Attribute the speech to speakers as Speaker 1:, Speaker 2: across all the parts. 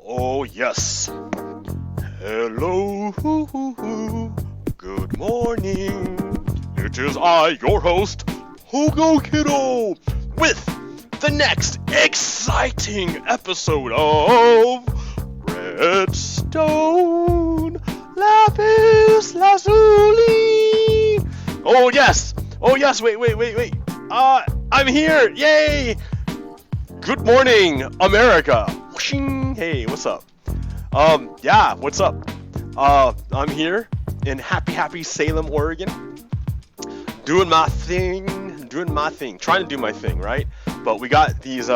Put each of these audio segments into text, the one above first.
Speaker 1: Oh yes. Hello. Good morning. It is I, your host, Hogo Kiddo, with the next exciting episode of Redstone Lapis Lazuli. Oh yes. Wait. I'm here. Yay. Good morning, America. Hey, what's up? Yeah, what's up? I'm here in happy Salem, Oregon, doing my thing, trying to do my thing, right? But we got these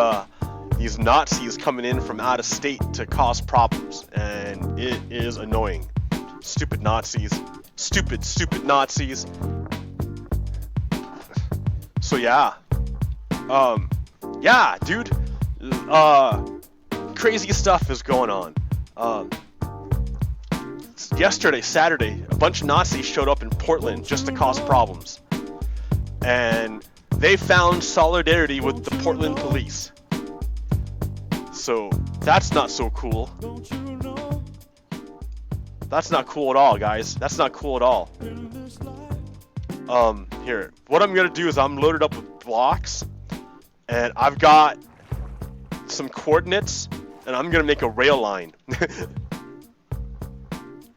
Speaker 1: Nazis coming in from out of state to cause problems, and it is annoying. Stupid Nazis. Stupid Nazis. So yeah. Yeah, dude. Crazy stuff is going on. Yesterday, Saturday, a bunch of Nazis showed up in Portland just to cause problems. And they found solidarity with the Portland police. So, that's not so cool. That's not cool at all, guys. That's not cool at all. Here. What I'm gonna do is I'm loaded up with blocks. And I've got some coordinates. And I'm gonna make a rail line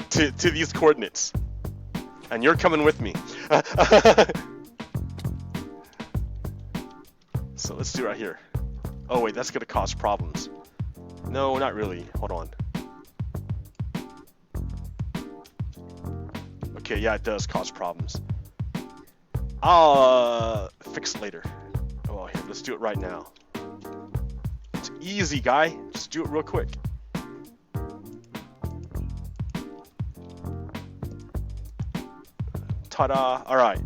Speaker 1: to these coordinates, and you're coming with me. So let's do it right here. Oh wait, that's gonna cause problems. No, not really. Hold on. Okay, yeah, it does cause problems. I'll fix it later. Oh, here, let's do it right now. It's easy, guy. Just do it real quick. Ta-da! All right.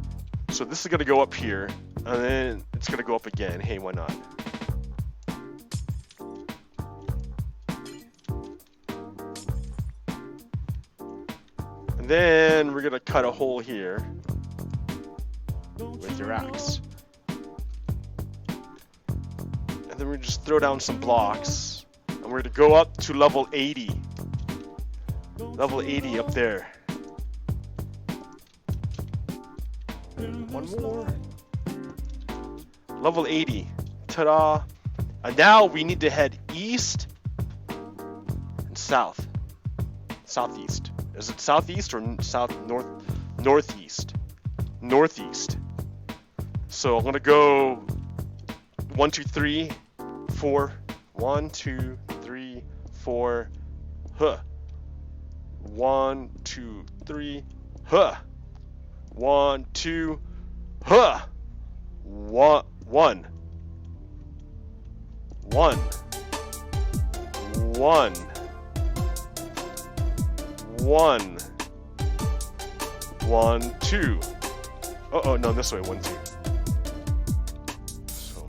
Speaker 1: So this is gonna go up here, and then it's gonna go up again. Hey, why not? And then we're gonna cut a hole here with your axe. And then we're gonna just throw down some blocks, and we're gonna go up to level 80. Level 80 up there. One more. Level 80. Ta-da! And now we need to head east and south. Southeast. Is it southeast or northeast? Northeast. So I'm gonna go 1, 2, 3, 4. 1, 2, 3, 4. Huh. 1, 2, 3. Huh. 1, 2. Huh. 1. 1. 1. 1. 1. 1, 2. Oh no, this way. 1, 2. So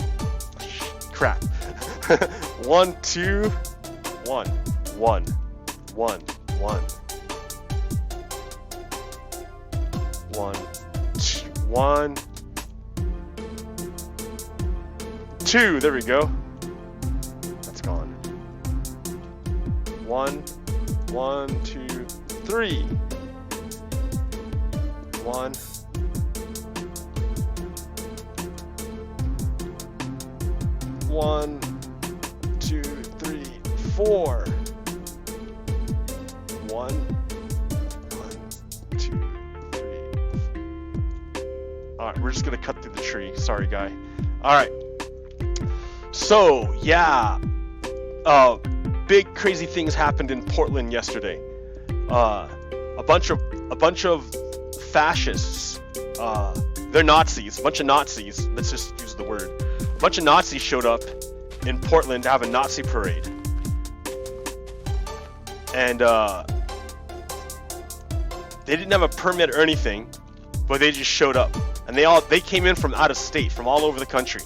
Speaker 1: crap. 1, 2. 1. 1. 1. 1. 1. 1. 2. There we go. That's gone. 1. 1, 2, 3. 1. 1, 2, 3, 4. 1. 1, 2, 3. Alright, we're just gonna cut through the tree. Sorry, guy. Alright. So, yeah. Big crazy things happened in Portland yesterday. A bunch of fascists. They're Nazis. A bunch of Nazis. Let's just use the word. A bunch of Nazis showed up in Portland to have a Nazi parade. And they didn't have a permit or anything, but they just showed up. And they came in from out of state, from all over the country.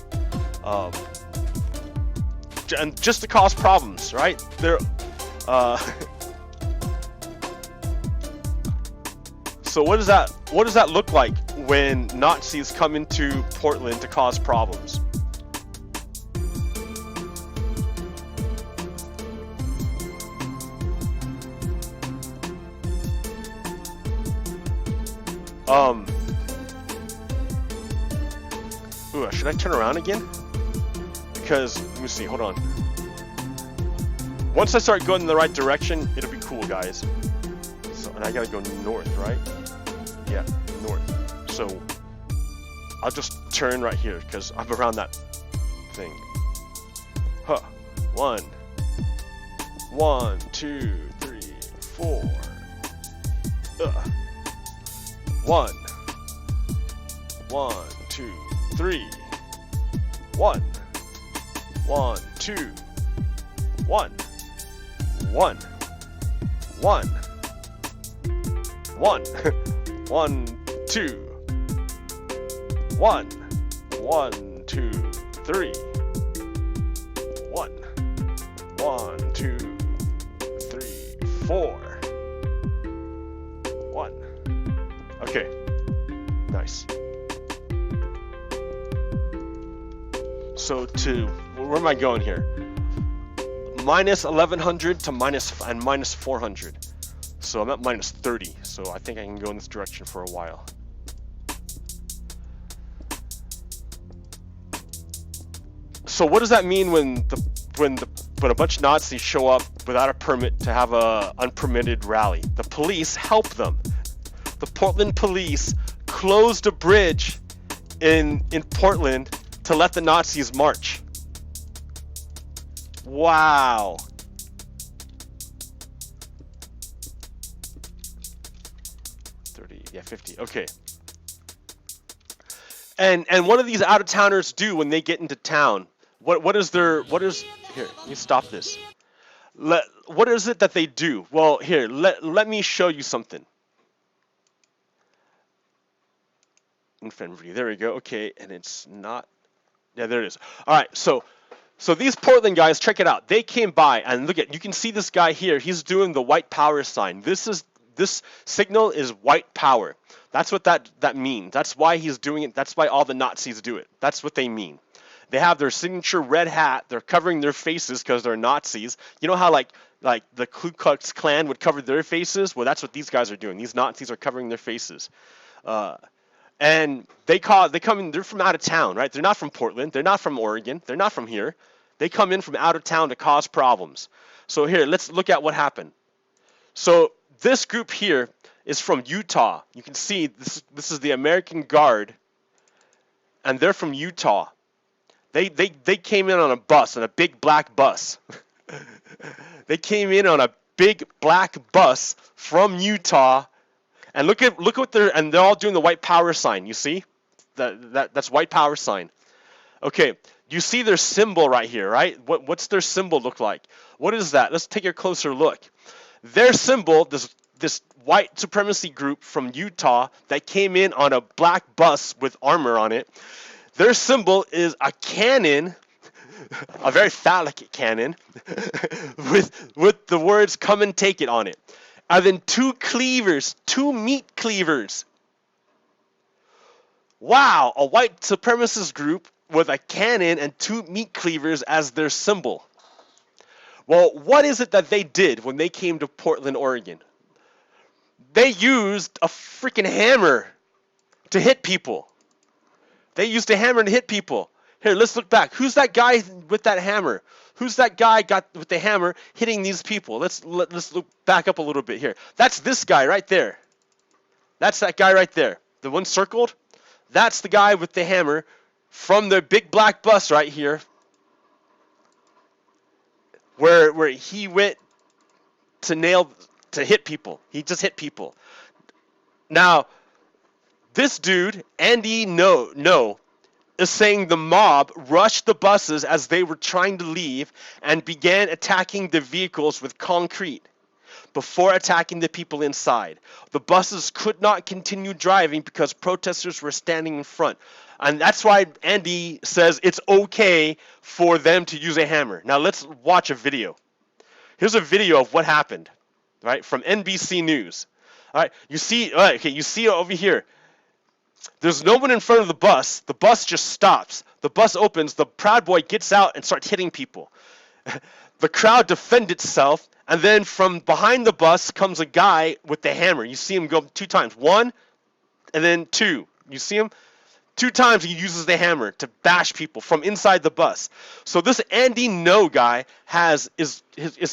Speaker 1: And just to cause problems, right? They're so what does that look like when Nazis come into Portland to cause problems? Ooh, should I turn around again? Because, let me see, hold on. Once I start going in the right direction, it'll be cool, guys. So, and I gotta go north, right? Yeah, north. So, I'll just turn right here, because I'm around that thing. Huh. 1, 2, 3, 4. 1, 2, 3. 1, 2, 1, 1, 1, 1, 1, 2, 1, 2, 3. 1, 2, 3, 4. 1. Okay. Nice. So where am I going here? Minus 1100 to minus 400. So I'm at minus 30. So I think I can go in this direction for a while. So what does that mean when a bunch of Nazis show up without a permit to have a unpermitted rally? The police help them. The Portland police closed a bridge in Portland to let the Nazis march. Wow. Yeah, 50. Okay. And what do these out-of-towners do when they get into town? What is here, let me stop this. What is it that they do? Well, here, let me show you something. Infantry, there we go. Okay, and it's not, yeah, there it is. All right, so these Portland guys, check it out. They came by, and look at, you can see this guy here. He's doing the white power sign. This signal is white power. That's what that means. That's why he's doing it. That's why all the Nazis do it. That's what they mean. They have their signature red hat. They're covering their faces because they're Nazis. You know how like the Ku Klux Klan would cover their faces? Well, that's what these guys are doing. These Nazis are covering their faces. And they're from out of town, right? They're not from Portland. They're not from Oregon. They're not from here. They come in from out of town to cause problems. So here, let's look at what happened. So this group here is from Utah. You can see this is the American Guard, and they're from Utah. They came in on a bus, on a big black bus. They came in on a big black bus from Utah, and look what they're all doing the white power sign. You see, that's white power sign. Okay, you see their symbol right here, right? What's their symbol look like? What is that? Let's take a closer look. Their symbol, this white supremacy group from Utah that came in on a black bus with armor on it. Their symbol is a cannon, a very phallic cannon, with the words "come and take it" on it. And then two meat cleavers. Wow, a white supremacist group with a cannon and two meat cleavers as their symbol. Well, what is it that they did when they came to Portland, Oregon? They used a freaking hammer to hit people. They used a hammer to hit people. Here, let's look back. Who's that guy with that hammer? Who's that guy with the hammer hitting these people? Let's look back up a little bit here. That's this guy right there. That's that guy right there. The one circled? That's the guy with the hammer from the big black bus right here, where he went to hit people. He just hit people. Now, this dude, Andy No, is saying the mob rushed the buses as they were trying to leave and began attacking the vehicles with concrete before attacking the people inside. The buses could not continue driving because protesters were standing in front. And that's why Andy says it's okay for them to use a hammer. Now let's watch a video. Here's a video of what happened, right, from NBC News. All right, you see over here. There's no one in front of the bus. The bus just stops. The bus opens. The Proud Boy gets out and starts hitting people. The crowd defends itself, and then from behind the bus comes a guy with the hammer. You see him go 2 times. 1, and then 2. You see him? 2 times he uses the hammer to bash people from inside the bus. So this Andy No guy is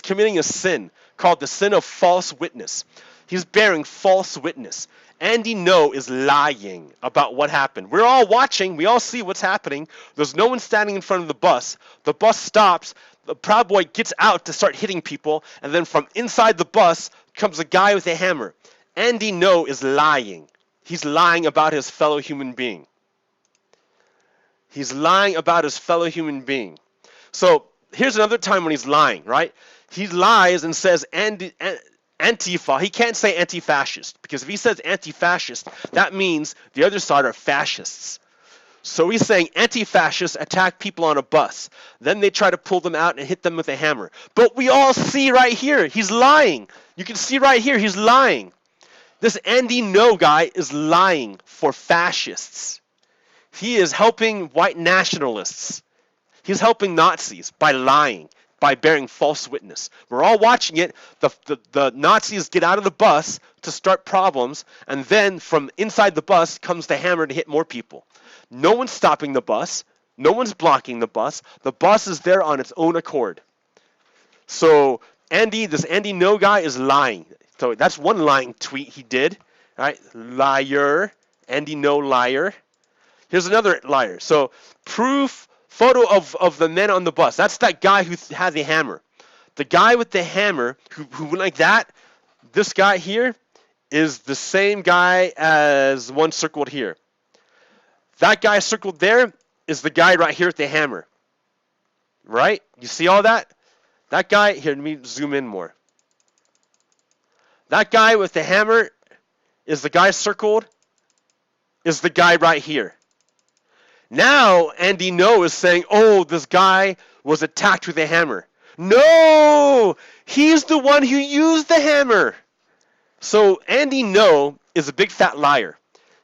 Speaker 1: committing a sin called the sin of false witness. He's bearing false witness. Andy No is lying about what happened. We're all watching. We all see what's happening. There's no one standing in front of the bus. The bus stops. The Proud Boy gets out to start hitting people. And then from inside the bus comes a guy with a hammer. Andy No is lying. He's lying about his fellow human being. He's lying about his fellow human being. So here's another time when he's lying, right? He lies and says Antifa. He can't say anti-fascist, because if he says anti-fascist, that means the other side are fascists. So he's saying anti-fascists attack people on a bus. Then they try to pull them out and hit them with a hammer. But we all see right here, he's lying. You can see right here, he's lying. This Andy No guy is lying for fascists. He is helping white nationalists. He's helping Nazis by lying, by bearing false witness. We're all watching it. The Nazis get out of the bus to start problems, and then from inside the bus comes the hammer to hit more people. No one's stopping the bus. No one's blocking the bus. The bus is there on its own accord. So this Andy No guy is lying. So that's one lying tweet he did. Right? Liar. Andy No liar. Here's another liar. So photo of the men on the bus. That's that guy who has a hammer. The guy with the hammer who went like that, this guy here is the same guy as one circled here. That guy circled there is the guy right here with the hammer. Right? You see all that? That guy, here, let me zoom in more. That guy with the hammer is the guy circled, is the guy right here. Now, Andy No is saying, oh, this guy was attacked with a hammer. No! He's the one who used the hammer. So Andy No is a big fat liar.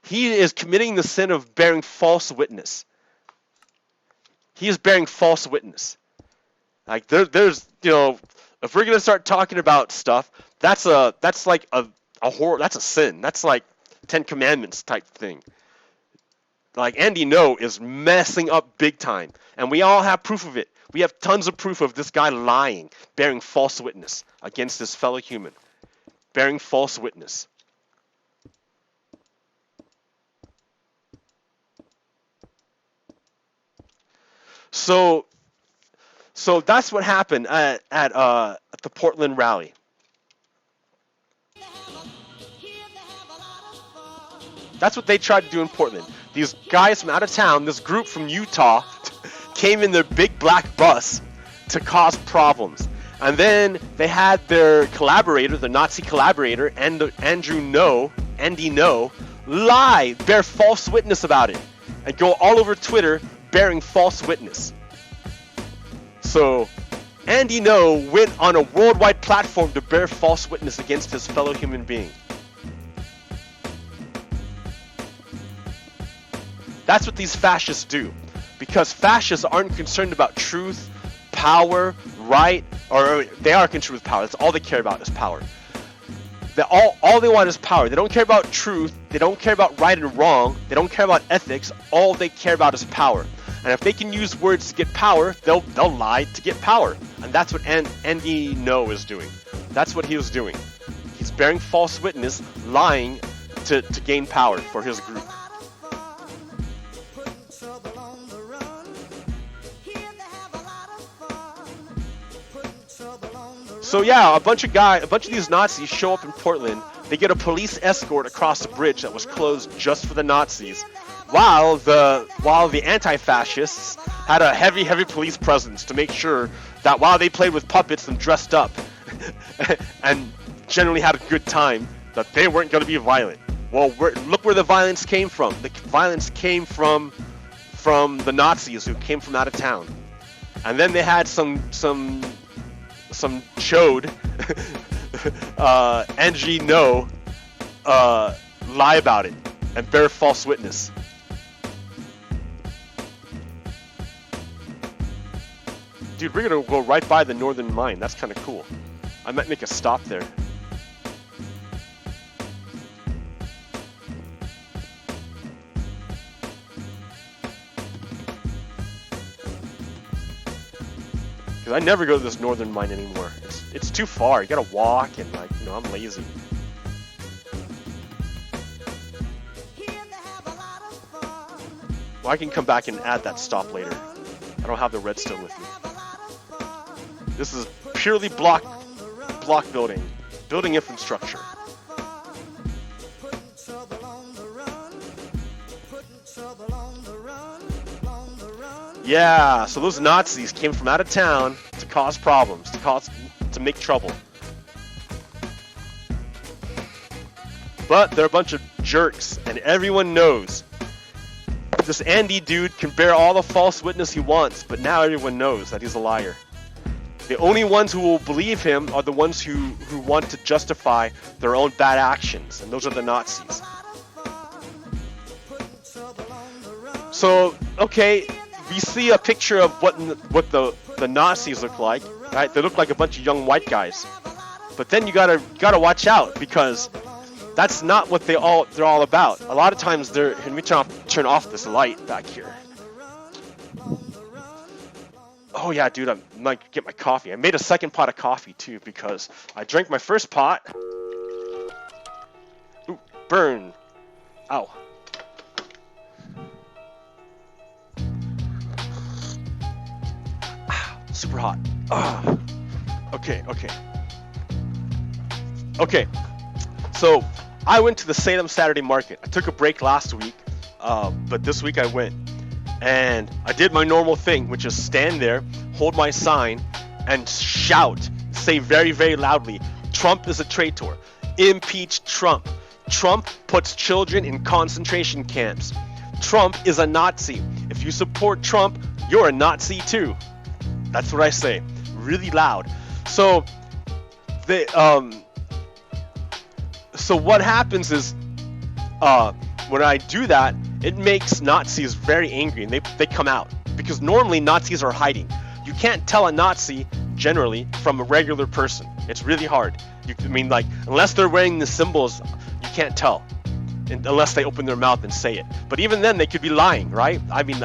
Speaker 1: He is committing the sin of bearing false witness. He is bearing false witness. Like there's if we're gonna start talking about stuff, that's like a horror. That's a sin. That's like 10 Commandments type thing. Like Andy No is messing up big time, and we all have proof of it. We have tons of proof of this guy lying, bearing false witness against his fellow human, bearing false witness. So that's what happened at the Portland rally. That's what they tried to do in Portland. These guys from out of town, this group from Utah, came in their big black bus to cause problems. And then they had their collaborator, the Nazi collaborator, Andy No, lie, bear false witness about it, and go all over Twitter bearing false witness. So Andy No went on a worldwide platform to bear false witness against his fellow human being. That's what these fascists do, because fascists aren't concerned about truth, power, right, or they are concerned with power. That's all they care about is power. All they want is power. They don't care about truth. They don't care about right and wrong. They don't care about ethics. All they care about is power. And if they can use words to get power, they'll lie to get power. And that's what Andy No is doing. That's what he was doing. He's bearing false witness, lying to gain power for his group. So yeah, a bunch of these Nazis show up in Portland. They get a police escort across a bridge that was closed just for the Nazis, while the anti-fascists had a heavy police presence to make sure that while they played with puppets and dressed up and generally had a good time, that they weren't going to be violent. Well, look where the violence came from. The violence came from the Nazis who came from out of town. And then they had some chode, Andy No, lie about it and bear false witness. Dude, we're gonna go right by the Northern Mine. That's kind of cool. I might make a stop there. Because I never go to this northern mine anymore. It's too far. You gotta walk, and like, you know, I'm lazy. Well, I can come back and add that stop later. I don't have the redstone with me. This is purely block building infrastructure. Yeah, so those Nazis came from out of town to cause problems, to make trouble. But they're a bunch of jerks, and everyone knows. This Andy dude can bear all the false witness he wants, but now everyone knows that he's a liar. The only ones who will believe him are the ones who want to justify their own bad actions, and those are the Nazis. So, okay, we see a picture of what the Nazis look like, right? They look like a bunch of young white guys. But then you gotta watch out, because that's not what they're all about. A lot of times let me turn off this light back here. Oh yeah, dude, I'm gonna get my coffee. I made a second pot of coffee too, because I drank my first pot. Ooh, burn. Ow. Super hot. Okay. So I went to the Salem Saturday Market. I took a break last week, but this week I went. And I did my normal thing, which is stand there, hold my sign, and shout, say very, very loudly, Trump is a traitor. Impeach Trump. Trump puts children in concentration camps. Trump is a Nazi. If you support Trump, you're a Nazi too. That's what I say, really loud. So what happens is, when I do that, it makes Nazis very angry, and they come out, because normally Nazis are hiding. You can't tell a Nazi generally from a regular person. It's really hard. Unless they're wearing the symbols, you can't tell, unless they open their mouth and say it. But even then, they could be lying, right? I mean,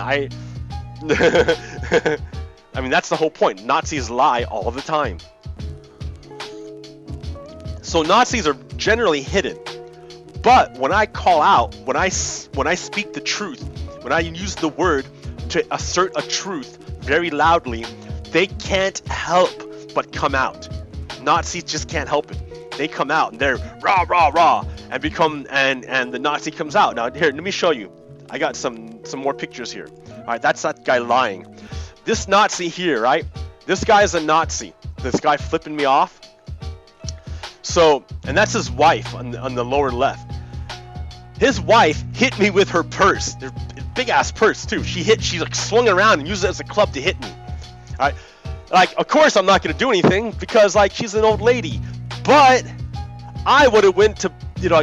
Speaker 1: that's the whole point. Nazis lie all the time. So Nazis are generally hidden. But when I call out, when I speak the truth, when I use the word to assert a truth very loudly, they can't help but come out. Nazis just can't help it. They come out and they're rah rah rah and the Nazi comes out. Now here, let me show you. I got some more pictures here. All right, that's that guy lying. This Nazi here, right? This guy is a Nazi. This guy flipping me off. So, and that's his wife on the lower left. His wife hit me with her purse. Their big ass purse too. She like swung around and used it as a club to hit me. Alright. Like, of course I'm not gonna do anything, because like she's an old lady. But I would have went to,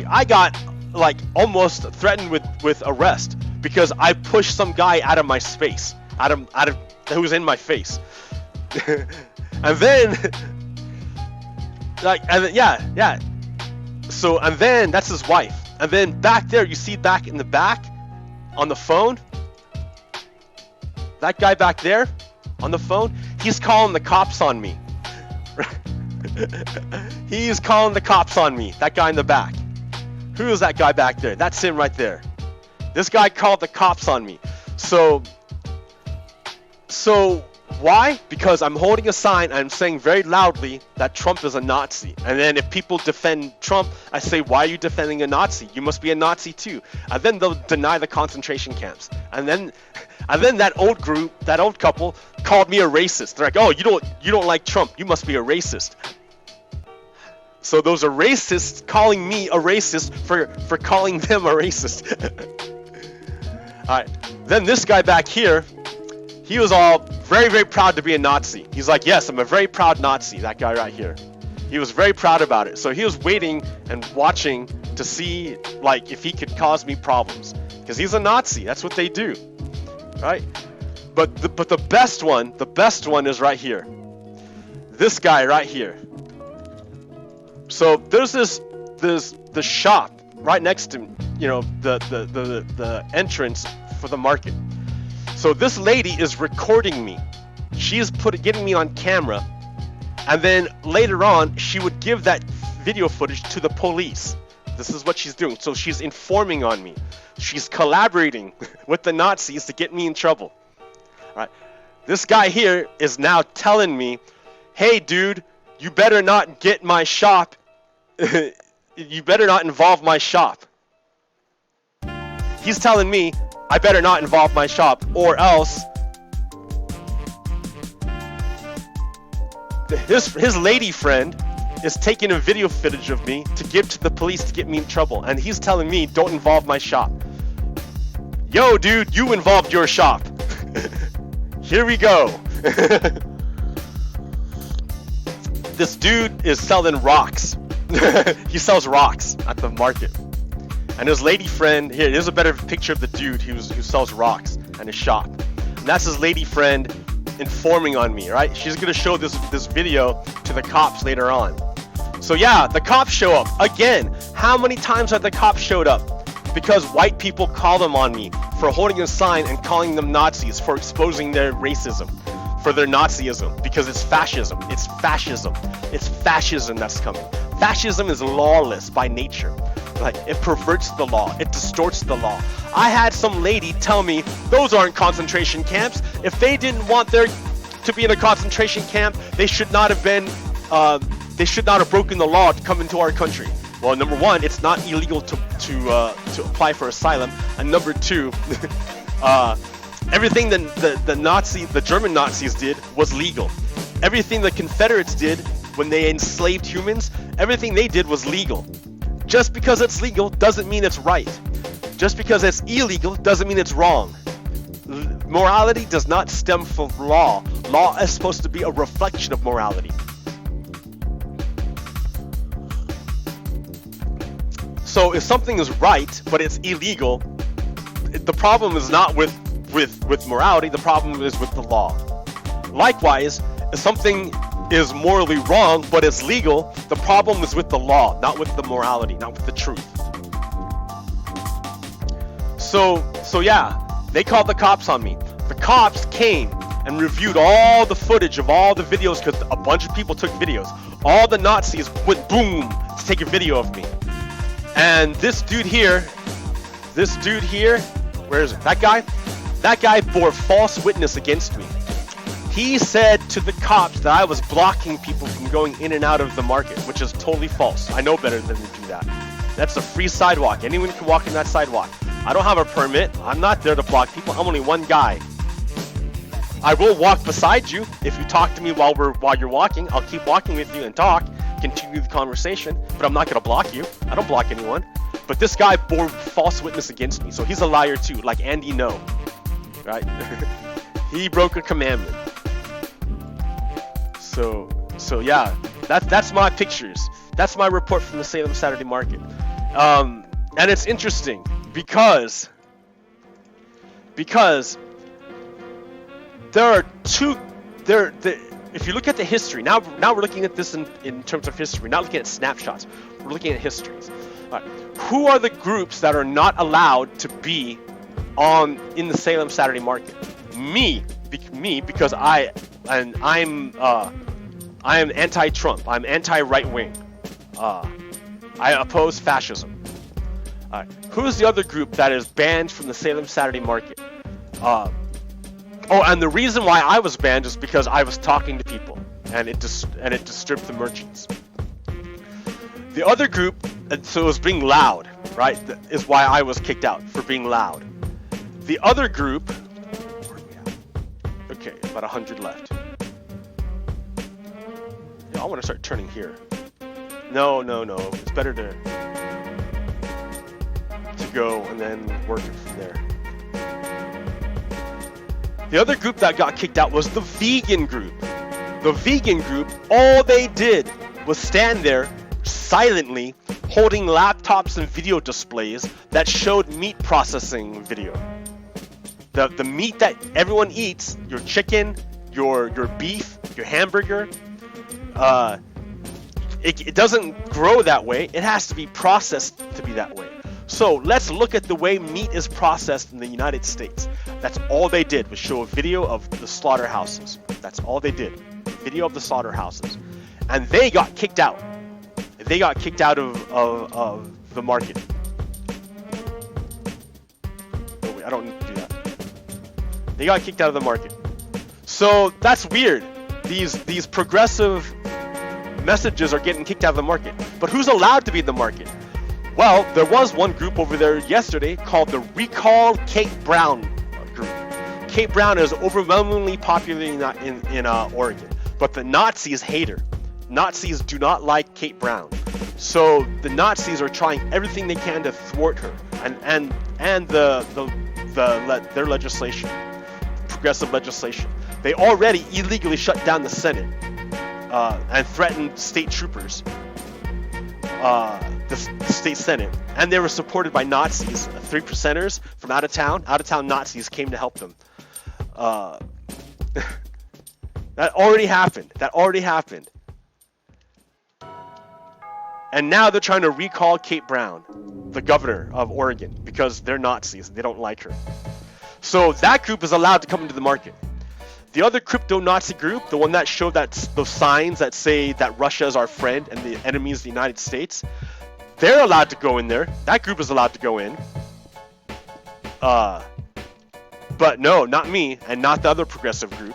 Speaker 1: I got like almost threatened with arrest, because I pushed some guy out of my space. Out of who was in my face. And then yeah. So, and then that's his wife. And then back there, you see back in the back on the phone, that guy back there on the phone, he's calling the cops on me. He's calling the cops on me, that guy in the back. Who is that guy back there? That's him right there. This guy called the cops on me. So why? Because I'm holding a sign, I'm saying very loudly that Trump is a Nazi. And then if people defend Trump, I say, why are you defending a Nazi? You must be a Nazi too. And then they'll deny the concentration camps. And then that old couple called me a racist. They're like, oh, you don't like Trump, you must be a racist. So those are racists calling me a racist for calling them a racist. Alright, then this guy back here, he was all very, very proud to be a Nazi. He's like, yes, I'm a very proud Nazi, that guy right here. He was very proud about it. So he was waiting and watching to see, like, if he could cause me problems. Because he's a Nazi, that's what they do, right? But the best one is right here. This guy right here. So there's the shop right next to, the entrance for the market. So this lady is recording me She's getting me on camera, and then later on she would give that video footage to the police. This is what she's doing. So she's informing on me. She's collaborating with the Nazis to get me in trouble. All right. This guy here is now telling me, hey dude, you better not get my shop. You better not involve my shop. He's telling me I better not involve my shop, or else his lady friend is taking a video footage of me to give to the police to get me in trouble, and he's telling me don't involve my shop. Yo dude, you involved your shop. Here we go. This dude is selling rocks. He sells rocks at the market. And his lady friend, here's a better picture of the dude who sells rocks and his shop. And that's his lady friend informing on me, right? She's gonna show this video to the cops later on. So yeah, the cops show up again. How many times have the cops showed up? Because white people call them on me for holding a sign and calling them Nazis, for exposing their racism, for their Nazism, because it's fascism. It's fascism. It's fascism that's coming. Fascism is lawless by nature. Like, it perverts the law. It distorts the law. I had some lady tell me those aren't concentration camps. If they didn't want there to be in a concentration camp, they should not have been. They should not have broken the law to come into our country. Well, number one, it's not illegal to apply for asylum, and number two, everything the German Nazis did was legal. Everything the Confederates did when they enslaved humans, everything they did was legal. Just because it's legal doesn't mean it's right. Just because it's illegal doesn't mean it's wrong. Morality does not stem from law. Law is supposed to be a reflection of morality. So if something is right, but it's illegal, the problem is not with morality, the problem is with the law. Likewise, if something is morally wrong, but it's legal, the problem is with the law, not with the morality, not with the truth. So yeah, they called the cops on me. The cops came and reviewed all the footage of all the videos, because a bunch of people took videos. All the Nazis went boom to take a video of me. And this dude here, where is it? That guy bore false witness against me. He said to the cops that I was blocking people from going in and out of the market, which is totally false. I know better than to do that. That's a free sidewalk. Anyone can walk in that sidewalk. I don't have a permit. I'm not there to block people. I'm only one guy. I will walk beside you if you talk to me while you're walking. I'll keep walking with you and talk, continue the conversation, but I'm not gonna block you. I don't block anyone. But this guy bore false witness against me, so he's a liar too, like Andy No, right? He broke a commandment. So yeah, that's my pictures. That's my report from the Salem Saturday Market. And it's interesting because there are if you look at the history, now we're looking at this in terms of history, not looking at snapshots. We're looking at histories. All right. Who are the groups that are not allowed to be in the Salem Saturday Market? Me, because I'm anti-Trump. I'm anti-right wing. I oppose fascism. All right. Who's the other group that is banned from the Salem Saturday Market? And the reason why I was banned is because I was talking to people, and it disturbed the merchants. The other group, and so it was being loud, right? Is why I was kicked out, for being loud. The other group, okay, about 100 left. Yeah, I want to start turning here. No, it's better to go and then work it from there. The other group that got kicked out was the vegan group. The vegan group, all they did was stand there silently holding laptops and video displays that showed meat processing video. The meat that everyone eats, your chicken, your beef, your hamburger, it doesn't grow that way. It has to be processed to be that way. So let's look at the way meat is processed in the United States. That's all they did was show a video of the slaughterhouses. That's all they did. Video of the slaughterhouses. And they got kicked out. They got kicked out of the market. Oh, wait, I don't need to do that. They got kicked out of the market. So that's weird. These progressive messages are getting kicked out of the market. But who's allowed to be in the market? Well, there was one group over there yesterday called the Recall Kate Brown group. Kate Brown is overwhelmingly popular in Oregon, but the Nazis hate her. Nazis do not like Kate Brown, so the Nazis are trying everything they can to thwart her and their legislation, progressive legislation. They already illegally shut down the Senate and threatened state troopers. The state Senate, and they were supported by Nazis, 3%ers from out of town Nazis came to help them. That already happened. And now they're trying to recall Kate Brown, the governor of Oregon, because they're Nazis. They don't like her. So that group is allowed to come into the market. The other crypto-Nazi group, the one that showed those signs that say that Russia is our friend and the enemy is the United States, they're allowed to go in there. That group is allowed to go in. But no, not me, and not the other progressive group.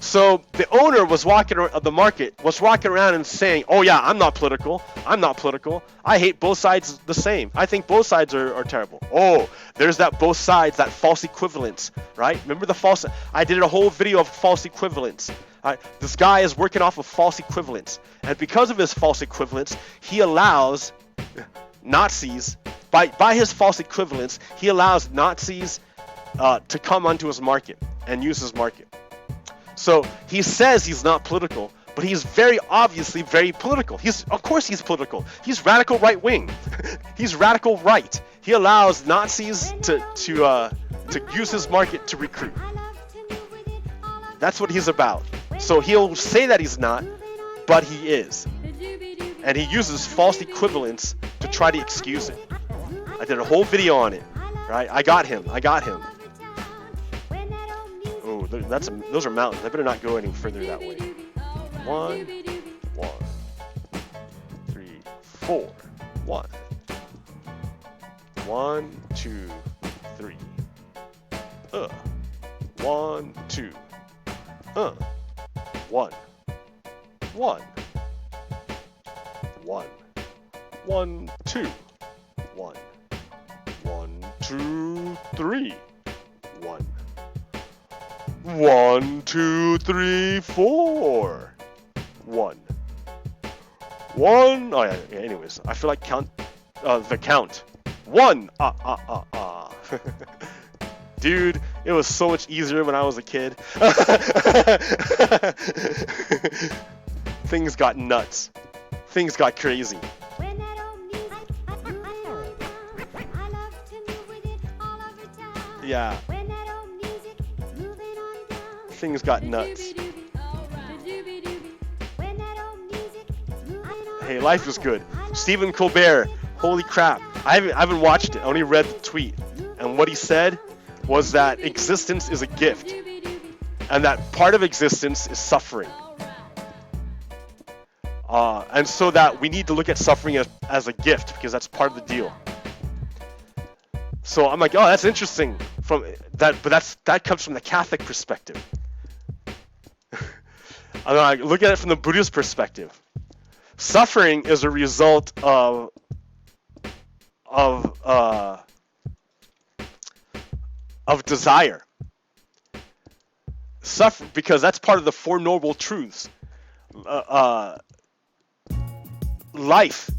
Speaker 1: So the owner was walking around and saying, "Oh yeah, I'm not political. I hate both sides the same. I think both sides are terrible." Oh, there's that both sides, that false equivalence, right? Remember the false? I did a whole video of false equivalence. This guy is working off of false equivalence, and because of his false equivalence, he allows Nazis, by his false equivalence, he allows Nazis to come onto his market and use his market. So he says he's not political, but he's very obviously very political. Of course he's political. He's radical right wing. He's radical right. He allows Nazis to use his market to recruit. That's what he's about. So he'll say that he's not, but he is. And he uses false equivalence to try to excuse it. I did a whole video on it, right? I got him. Oh, those are mountains. I better not go any further that way. 1, 3, 4. 1, 2, 3. 1, 2. 1, 1. 1, 2. 1, 2, 3. 1. 1, 2, 3, 4. 1. Oh yeah. Anyways, I feel like the count. 1. Dude, it was so much easier when I was a kid. Things got nuts. Things got crazy. Yeah. Things got nuts. Hey, life is good. Stephen Colbert, holy crap. I haven't watched it. I only read the tweet. And what he said was that existence is a gift. And that part of existence is suffering. And so that we need to look at suffering as a gift, because that's part of the deal. So I'm like, oh, that's interesting. From that, but that comes from the Catholic perspective. I'm like, look at it from the Buddhist perspective. Suffering is a result of desire. Suffer, because that's part of the Four Noble Truths. Life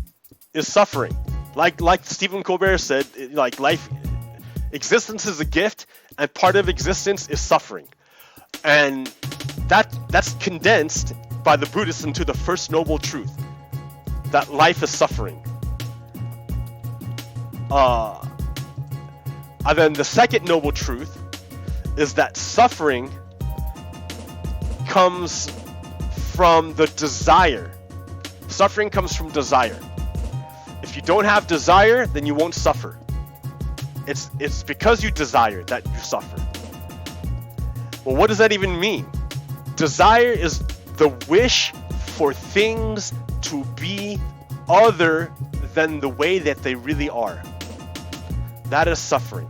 Speaker 1: is suffering. Like Stephen Colbert said, like life, existence is a gift, and part of existence is suffering. And that's condensed by the Buddhists into the first noble truth, that life is suffering. And then the second noble truth is that suffering comes from the desire. Suffering comes from desire. If you don't have desire, then you won't suffer. It's because you desire that you suffer. Well, what does that even mean? Desire is the wish for things to be other than the way that they really are. That is suffering.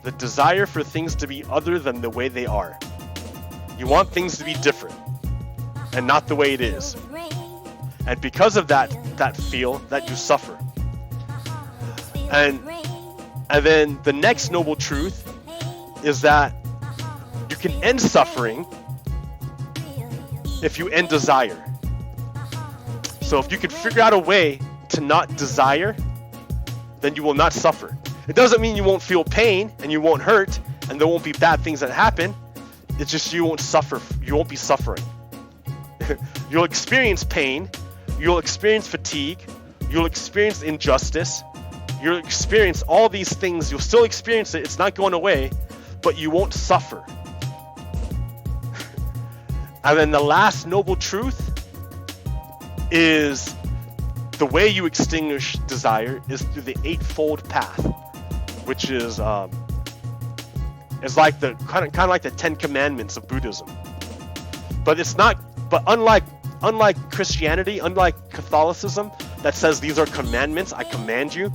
Speaker 1: The desire for things to be other than the way they are. You want things to be different and not the way it is. And because of that feel, that you suffer. And then the next noble truth is that you can end suffering if you end desire. So if you can figure out a way to not desire, then you will not suffer. It doesn't mean you won't feel pain and you won't hurt and there won't be bad things that happen. It's just you won't suffer. You won't be suffering. You'll experience pain. You'll experience fatigue. You'll experience injustice. You'll experience all these things. You'll still experience it. It's not going away, but you won't suffer. And then the last noble truth is the way you extinguish desire is through the eightfold path, which is like the kind of like the 10 Commandments of Buddhism. But it's not. But unlike Christianity, unlike Catholicism, that says these are commandments, I command you.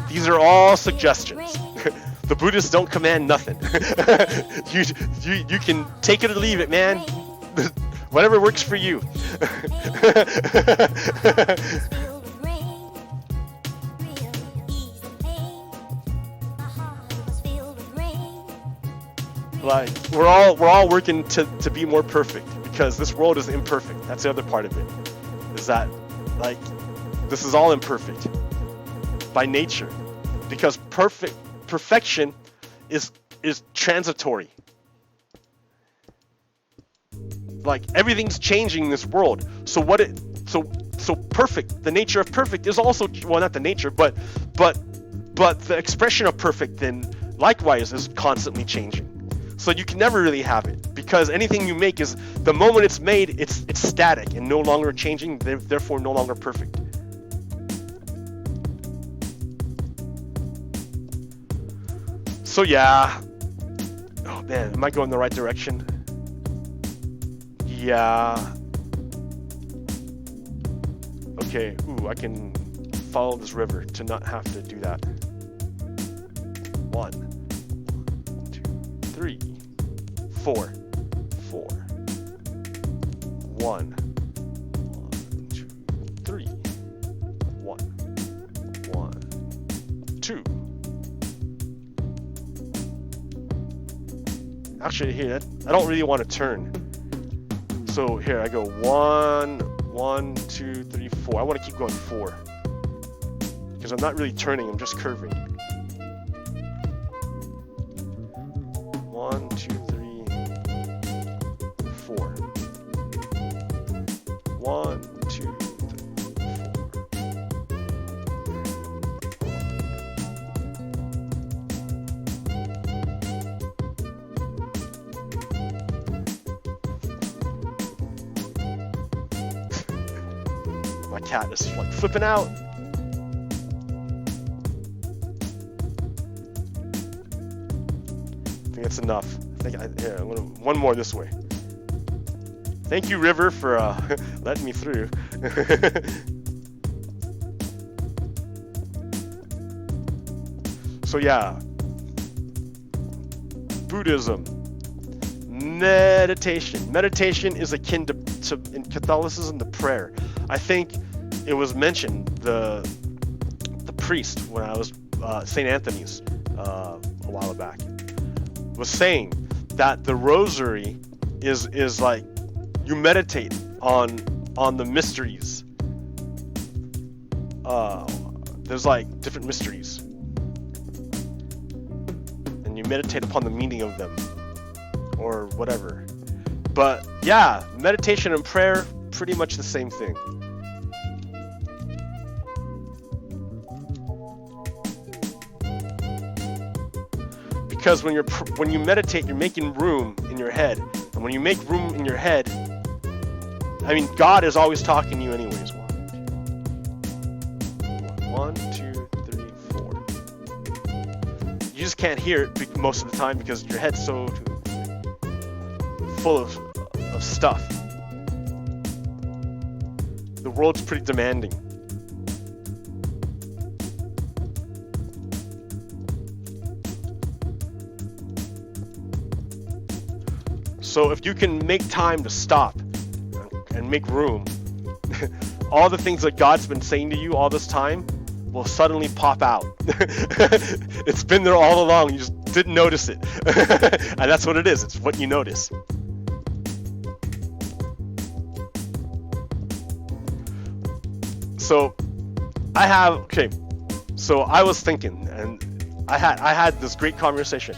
Speaker 1: These are all suggestions. The Buddhists don't command nothing. You can take it or leave it, man. Whatever works for you. Like we're all working to be more perfect because this world is imperfect. That's the other part of it. Is that like this is all imperfect by nature, because perfection is transitory. Like everything's changing in this world. So perfect, the nature of perfect is also, well, not the nature, but the expression of perfect then likewise is constantly changing. So you can never really have it, because anything you make is, the moment it's made, it's static and no longer changing, therefore no longer perfect. So yeah. Oh man, am I going the right direction? Yeah. Okay, ooh, I can follow this river to not have to do that. 1, 2, 3, 4, 4. 1, 2, 3. 1, 1, 2. Actually, here, I don't really want to turn. So here I go 1, 1, 2, 3, 4. I want to keep going 4 because I'm not really turning, I'm just curving. 1, 2, 3, 4. 1, 2, 3, 4. My cat is like flipping out. I think that's enough. I'm gonna one more this way. Thank you, River, for letting me through. So yeah, Buddhism, meditation. Meditation is akin to in Catholicism to prayer. I think it was mentioned, the priest when I was St. Anthony's a while back was saying that the rosary is like you meditate on the mysteries. There's like different mysteries, and you meditate upon the meaning of them or whatever. But yeah, meditation and prayer, pretty much the same thing. Because when you meditate, you're making room in your head, and when you make room in your head, I mean, God is always talking to you anyways. 1, just can't hear it most of the time because your head's so full of stuff. The world's pretty demanding. So if you can make time to stop and make room, all the things that God's been saying to you all this time will suddenly pop out. It's been there all along, you just didn't notice it. And that's what it is, it's what you notice. So I was thinking, and I had this great conversation.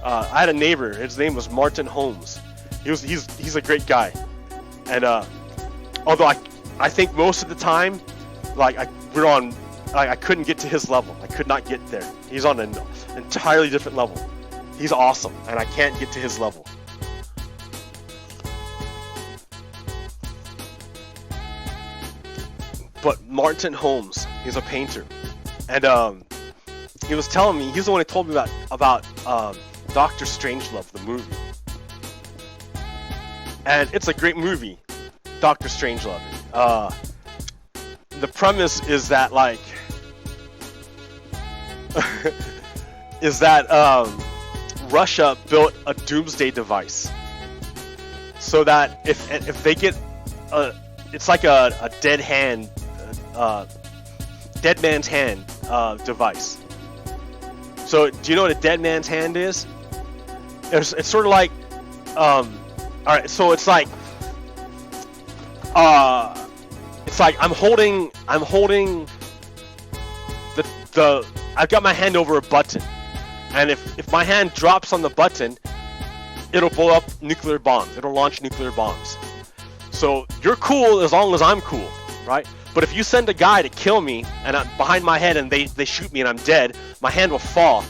Speaker 1: I had a neighbor, his name was Martin Holmes. He's a great guy, and although I think most of the time, like I couldn't get to his level. I could not get there. He's on an entirely different level. He's awesome, and I can't get to his level. But Martin Holmes, he's a painter, and he was telling me, he's the one who told me about Dr. Strangelove, the movie. And it's a great movie, Dr. Strangelove. The premise is that, like, Russia built a doomsday device, so that if they get it's like a dead hand, dead man's hand device. So do you know what a dead man's hand is? It's sort of like all right, so it's like I'm holding the I've got my hand over a button, and if my hand drops on the button, it'll blow up nuclear bombs. It'll launch nuclear bombs. So you're cool as long as I'm cool, right? But if you send a guy to kill me and I'm behind my head and they shoot me and I'm dead, my hand will fall,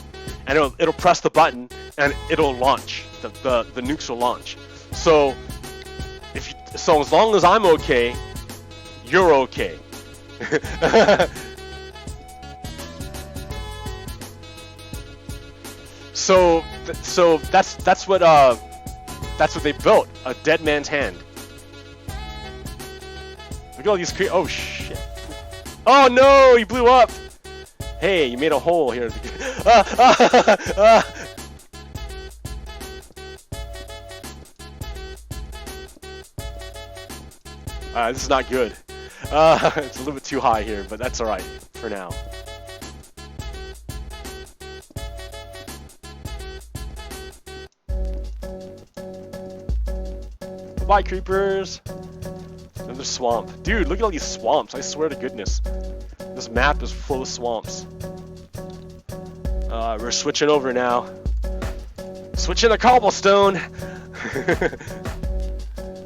Speaker 1: and it'll press the button and it'll launch. The nukes will launch. So as long as I'm okay, you're okay. So that's what they built, a dead man's hand. Look at all these oh shit. Oh no, he blew up. Hey, you made a hole here. This is not good. It's a little bit too high here, but that's alright for now. Bye, creepers! Another swamp. Dude, look at all these swamps, I swear to goodness. This map is full of swamps. We're switching over now. Switching to cobblestone!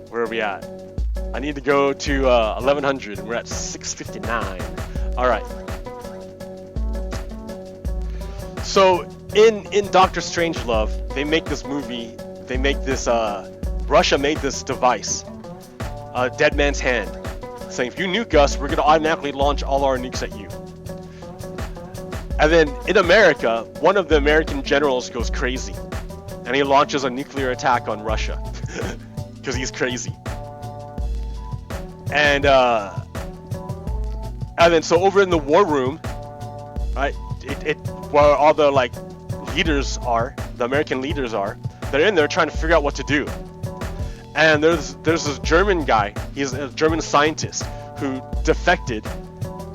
Speaker 1: Where are we at? I need to go to 1100, and we're at 659. Alright. So, in Dr. Strangelove, they make this movie, they make this, Russia made this device, a dead man's hand, saying if you nuke us, we're going to automatically launch all our nukes at you. And then, in America, one of the American generals goes crazy, and he launches a nuclear attack on Russia, because he's crazy. And then so over in the war room, right, where all the like leaders are, the American leaders are, they're in there trying to figure out what to do. And there's this German guy, he's a German scientist who defected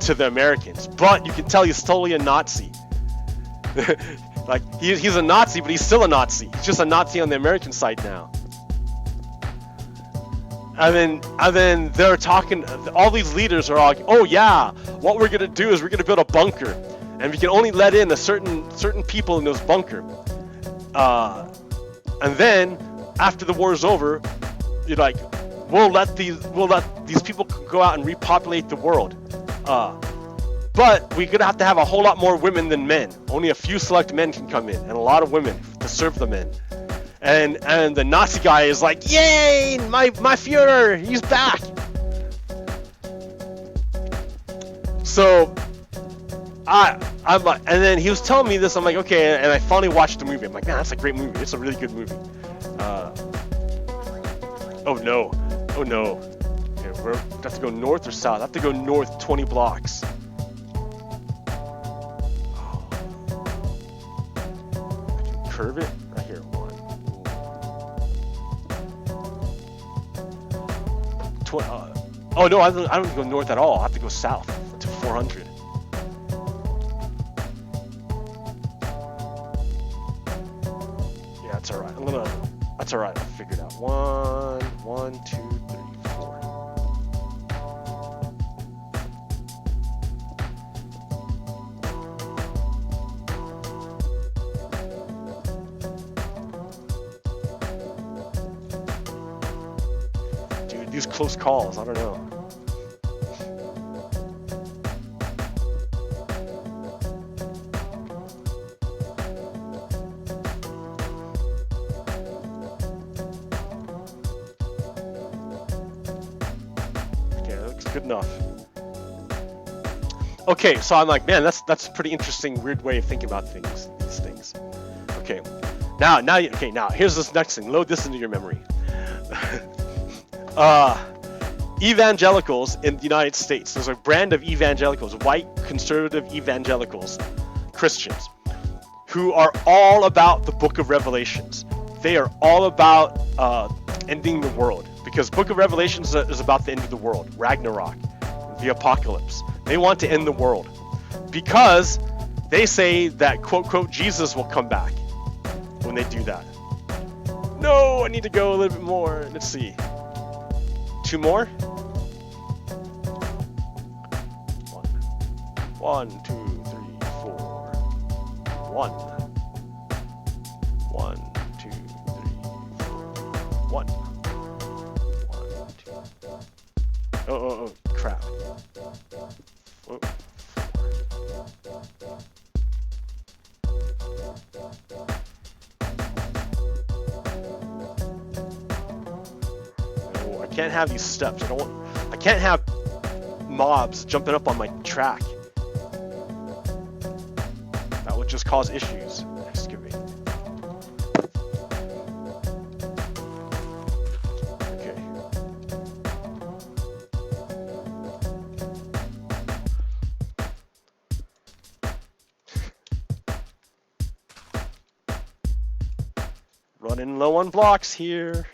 Speaker 1: to the Americans, but you can tell he's totally a Nazi. Like he's a Nazi, but he's still a Nazi. He's just a Nazi on the American side now. And then they're talking, all these leaders are like, oh yeah, what we're gonna do is we're gonna build a bunker, and we can only let in a certain people in this bunker. And then after the war is over, you're like, we'll let these people go out and repopulate the world. But we're gonna have to have a whole lot more women than men. Only a few select men can come in, and a lot of women to serve the men. And the Nazi guy is like, yay, my Führer, he's back. So I'm like, and then he was telling me this. I'm like, okay, and I finally watched the movie. I'm like, man, that's a great movie. It's a really good movie. Oh no, oh no. Okay, we have to go north or south. I have to go north 20 blocks. I can curve it right here. Oh no, I don't go north at all. I have to go south to 400. Yeah, that's all right. That's all right. I figured out. 1, 2, 3, 4. Dude, these close calls. I don't know. Good enough. Okay, so I'm like, man, that's a pretty interesting, weird way of thinking about these things. Okay, now here's this next thing. Load this into your memory. Evangelicals in the United States. There's a brand of evangelicals, white conservative evangelicals, Christians, who are all about the Book of Revelations. They are all about ending the world. Because Book of Revelations is about the end of the world, Ragnarok, the apocalypse. They want to end the world because they say that, quote, quote, Jesus will come back when they do that. No, I need to go a little bit more. Let's see. 2 more? 1, 2, 3, 4. 1. 1, 2, 3, 4. 1. Oh, crap. Oh. No, I can't have these steps. I can't have mobs jumping up on my track. That would just cause issues. Excavate. Running low on blocks here.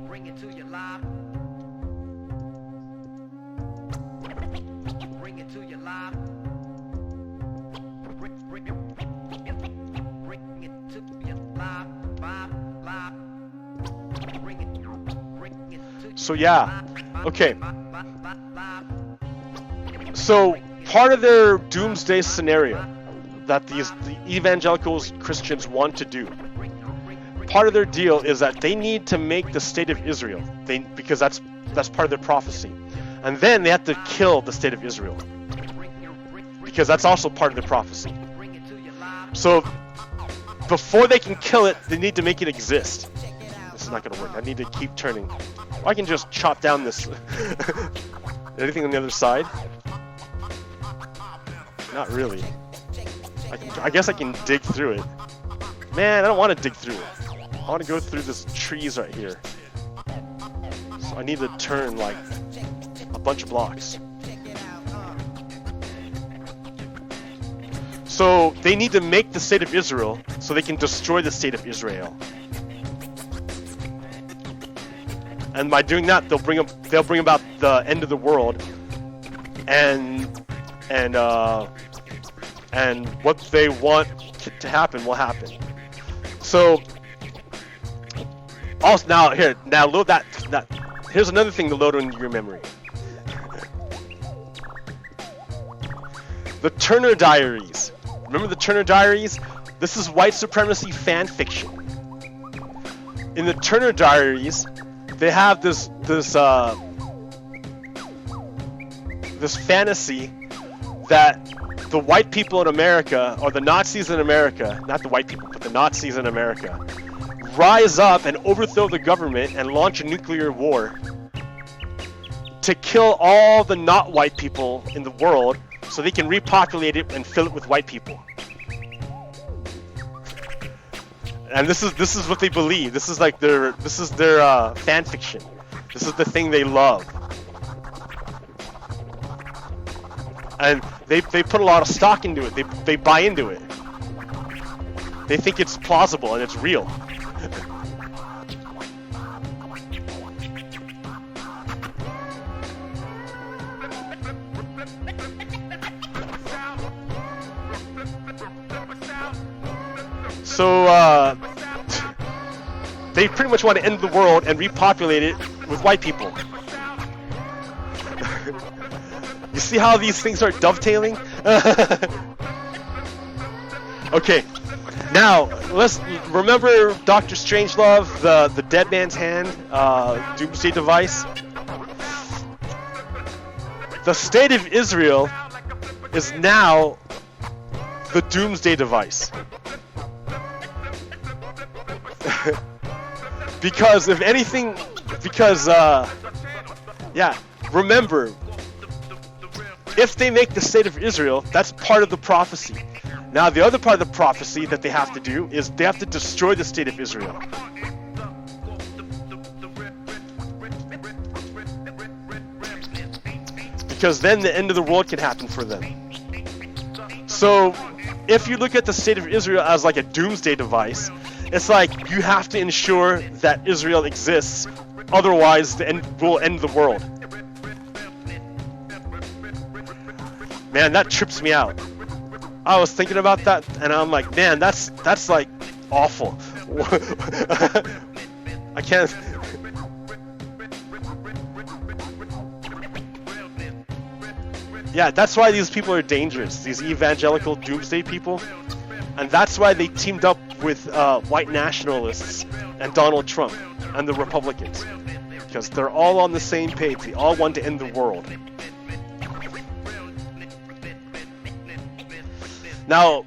Speaker 2: Bring it to your life. Bring it to your life. Bring it to your life.
Speaker 1: So yeah, okay. So part of their doomsday scenario that the evangelicals Christians want to do, part of their deal is that they need to make the state of Israel, because that's part of their prophecy, and then they have to kill the state of Israel, because that's also part of their prophecy. So before they can kill it, they need to make it exist. This is not going to work. I need to keep turning. Or I can just chop down this. Anything on the other side? Not really. I guess I can dig through it. Man, I don't want to dig through it. I want to go through this trees right here. So I need to turn like a bunch of blocks. So they need to make the state of Israel so they can destroy the state of Israel. And by doing that, they'll bring about the end of the world, and what they want to happen will happen. So also now load that. Here's another thing to load into your memory. The Turner Diaries. Remember the Turner Diaries? This is white supremacy fan fiction. In the Turner Diaries, they have this fantasy that the white people in America, or the Nazis in America, not the white people, but the Nazis in America, rise up and overthrow the government and launch a nuclear war to kill all the not white people in the world so they can repopulate it and fill it with white people. And this is what they believe. This is like their fan fiction. This is the thing they love. And they put a lot of stock into it. They buy into it. They think it's plausible and it's real. So they pretty much want to end the world and repopulate it with white people. You see how these things are dovetailing? Okay, now let's remember Dr. Strangelove, the dead man's hand, doomsday device. The state of Israel is now the doomsday device. Because if anything, yeah, remember, if they make the state of Israel, that's part of the prophecy. Now, the other part of the prophecy that they have to do is they have to destroy the state of Israel. Because then the end of the world can happen for them. So, if you look at the state of Israel as like a doomsday device, it's like you have to ensure that Israel exists, otherwise the end will end the world. Man, that trips me out. I was thinking about that, and I'm like, man, that's like awful. I can't. Yeah, that's why these people are dangerous. These evangelical doomsday people, and that's why they teamed up with white nationalists and Donald Trump and the Republicans, because they're all on the same page. They all want to end the world. Now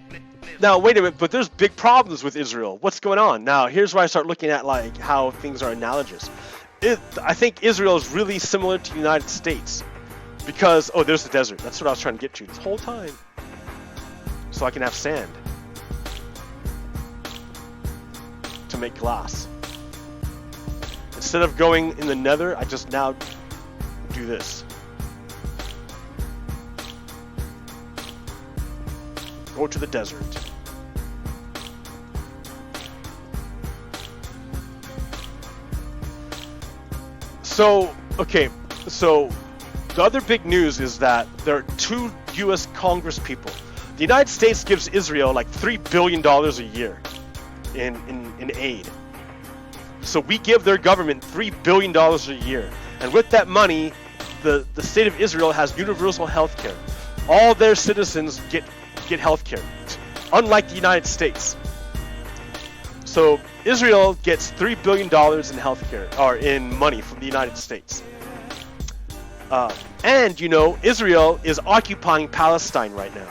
Speaker 1: wait a minute, but there's big problems with Israel. What's going on? Now here's where I start looking at like how things are analogous. I think Israel is really similar to the United States because there's the desert. That's what I was trying to get to this whole time. So I can have sand to make glass. Instead of going in the nether, I just now do this. Go to the desert. So, okay, so the other big news is that there are 2 U.S. Congress people. The United States gives Israel like $3 billion a year in aid. So we give their government $3 billion a year. And with that money, the state of Israel has universal health care. All their citizens get health care, unlike the United States. So Israel gets $3 billion in health care, or in money from the United States. And you know, Israel is occupying Palestine right now.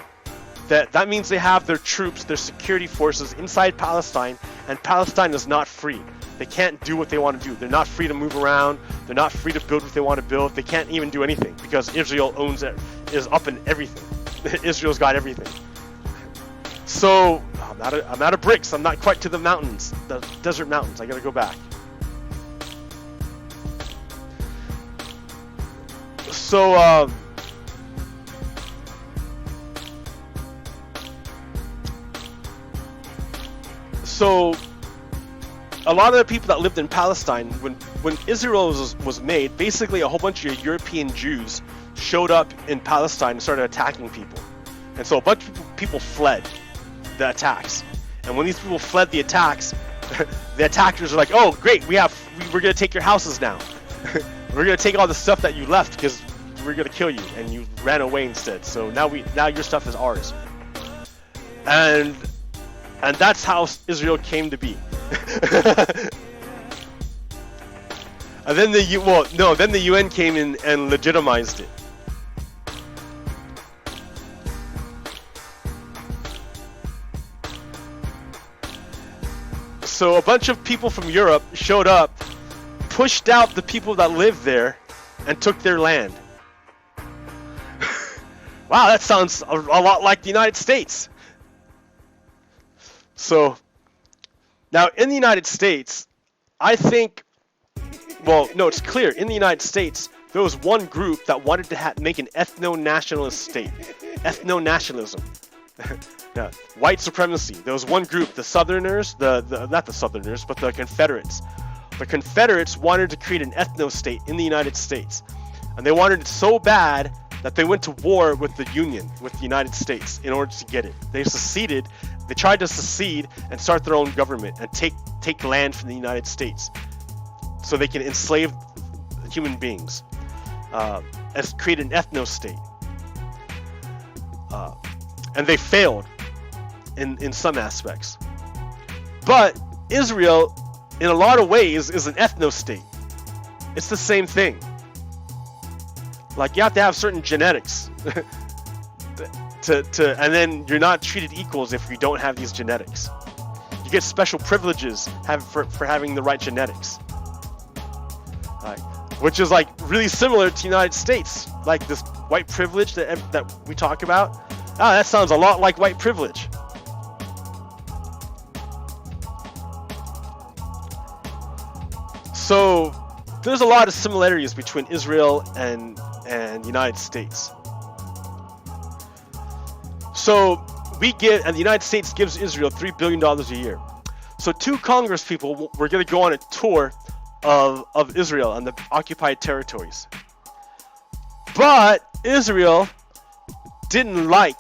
Speaker 1: That means they have their troops, their security forces inside Palestine, and Palestine is not free. They can't do what they want to do. They're not free to move around. They're not free to build what they want to build. They can't even do anything because Israel owns it, is up in everything. Israel's got everything. So I'm out of bricks. I'm not quite to the mountains, the desert mountains. I gotta go back. So a lot of the people that lived in Palestine, when Israel was made, basically a whole bunch of European Jews showed up in Palestine and started attacking people. And so a bunch of people fled the attacks. And when these people fled the attacks, the attackers are like, oh great, we're gonna take your houses now. We're gonna take all the stuff that you left because we're gonna kill you, and you ran away instead. So now your stuff is ours. And that's how Israel came to be. And then the UN came in and legitimized it. So a bunch of people from Europe showed up, pushed out the people that lived there, and took their land. Wow, that sounds a lot like the United States. So, now in the United States, I think, well, no, it's clear. In the United States, there was one group that wanted to make an ethno-nationalist state. Ethno-nationalism. Yeah, white supremacy. There was one group, the Southerners, not the Southerners, but the Confederates. The Confederates wanted to create an ethno-state in the United States. And they wanted it so bad that they went to war with the Union, with the United States, in order to get it. They seceded. They tried to secede and start their own government and take land from the United States so they can enslave human beings and create an ethno-state. And they failed in some aspects. But Israel, in a lot of ways, is an ethno-state. It's the same thing. Like, you have to have certain genetics and then you're not treated equals if you don't have these genetics. You get special privileges for having the right genetics. Which is like really similar to the United States. Like this white privilege that we talk about. That sounds a lot like white privilege. So there's a lot of similarities between Israel and the United States. So the United States gives Israel $3 billion a year. So two Congress people were going to go on a tour of Israel and the occupied territories. But Israel doesn't like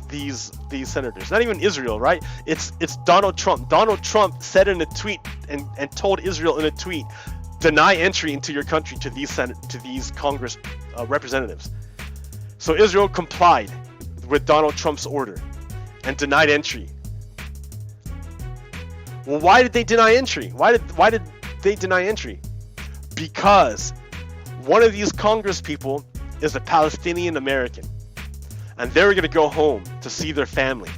Speaker 1: these senators. Not even Israel, right? It's Donald Trump. Donald Trump said in a tweet and told Israel in a tweet, deny entry into your country to these Congress representatives. So Israel complied with Donald Trump's order and denied entry. Well, why did they deny entry? Why did they deny entry? Because one of these Congress people is a Palestinian American, and they're going to go home to see their family.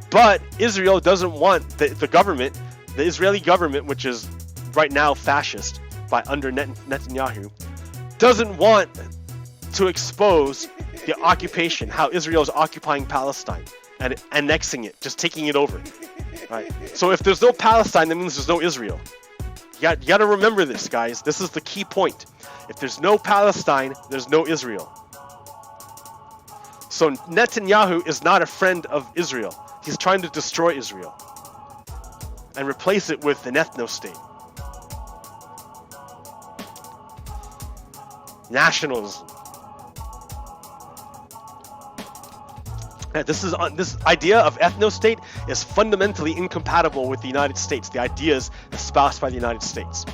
Speaker 1: But Israel doesn't want the government, the Israeli government, which is right now fascist under Netanyahu, doesn't want to expose the occupation, how Israel is occupying Palestine and annexing it, just taking it over. Right? So if there's no Palestine, that means there's no Israel. You got to remember this, guys. This is the key point. If there's no Palestine, there's no Israel. So Netanyahu is not a friend of Israel. He's trying to destroy Israel and replace it with an ethno-state. Nationalism. This idea of ethno-state is fundamentally incompatible with the United States. The ideas espoused by the United States.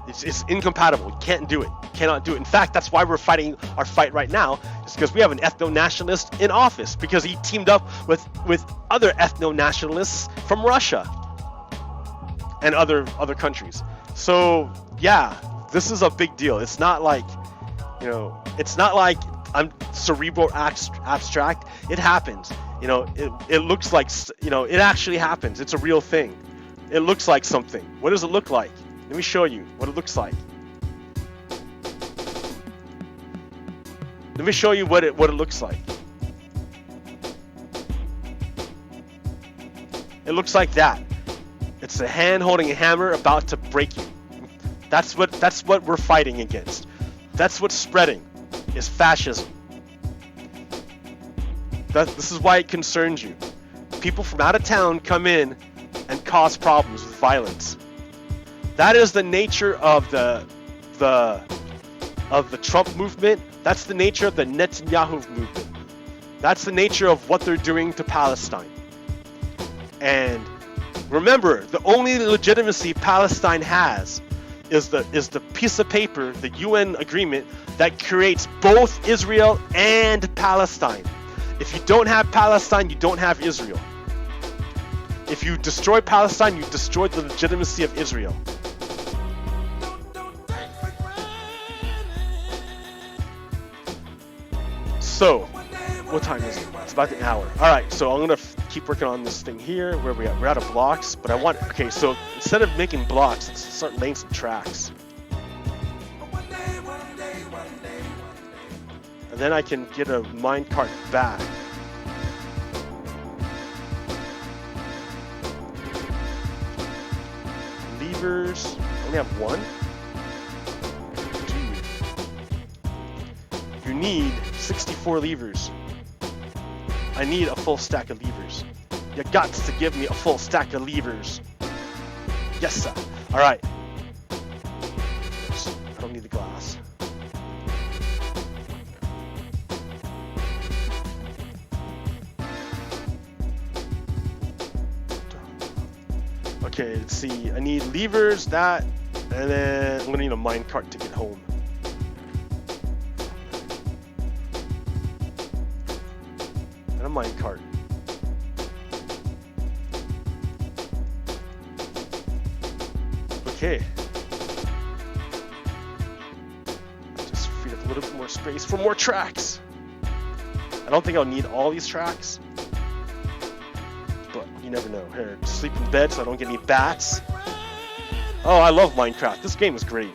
Speaker 1: It's incompatible. You can't do it. You cannot do it. In fact, that's why we're fighting our fight right now. It's because we have an ethno-nationalist in office because he teamed up with other ethno-nationalists from Russia and other countries. So yeah, this is a big deal. It's not like, it's not like I'm cerebral abstract. It happens. It looks like, it actually happens. It's a real thing. It looks like something. What does it look like? Let me show you what it looks like. Let me show you what it looks like. It looks like that. It's a hand holding a hammer about to break you. That's what we're fighting against. That's what's spreading, is fascism. This is why it concerns you. People from out of town come in and cause problems with violence. That is the nature of the Trump movement. That's the nature of the Netanyahu movement. That's the nature of what they're doing to Palestine. And remember, the only legitimacy Palestine has is the piece of paper, the UN agreement that creates both Israel and Palestine. If you don't have Palestine, you don't have Israel. If you destroy Palestine, you destroy the legitimacy of Israel. So, what time is it? It's about an hour. Alright, so I'm going to keep working on this thing here. Where we at? We're out of blocks, but I want. Okay, so instead of making blocks, let's start laying some tracks. And then I can get a minecart back. Levers. I only have one. Dude. You need 64 levers. I need a full stack of levers. You got to give me a full stack of levers. Yes, sir. All right. Oops. I don't need the glass. Okay, let's see. I need levers, that, and then I'm gonna need a minecart to get home. And a minecart. Okay. Just freed up a little bit more space for more tracks. I don't think I'll need all these tracks. But you never know. Here, sleep in bed so I don't get any bats. Oh, I love Minecraft. This game is great.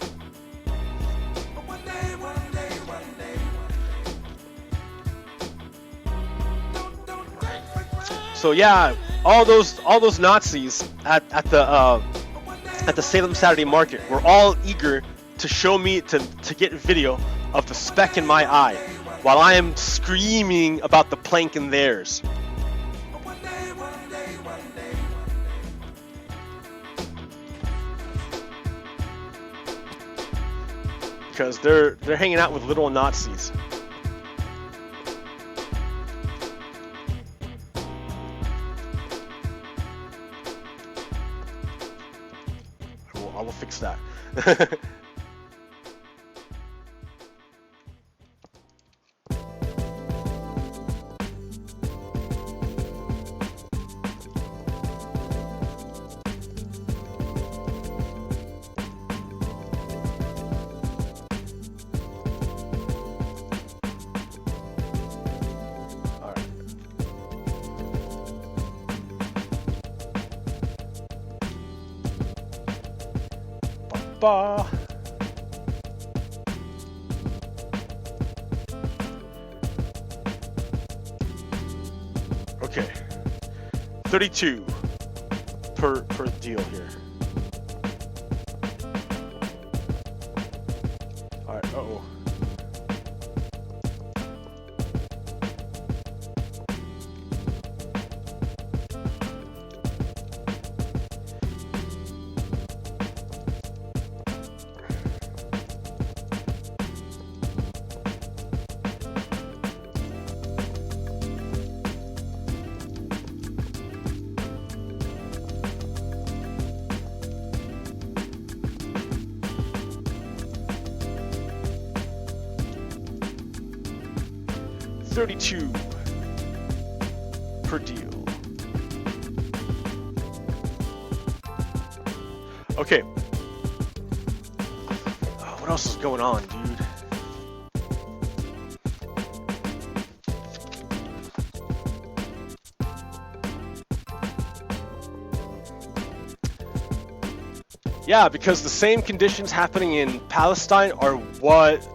Speaker 1: So yeah, all those Nazis at the Salem Saturday Market were all eager to show me to get video of the speck in my eye while I am screaming about the plank in theirs. Because they're hanging out with little Nazis. I will fix that. Bah. Okay, 32 per deal here. All right. Uh-oh. $32 per deal. Okay. What else is going on, dude? Yeah, because the same conditions happening in Palestine are what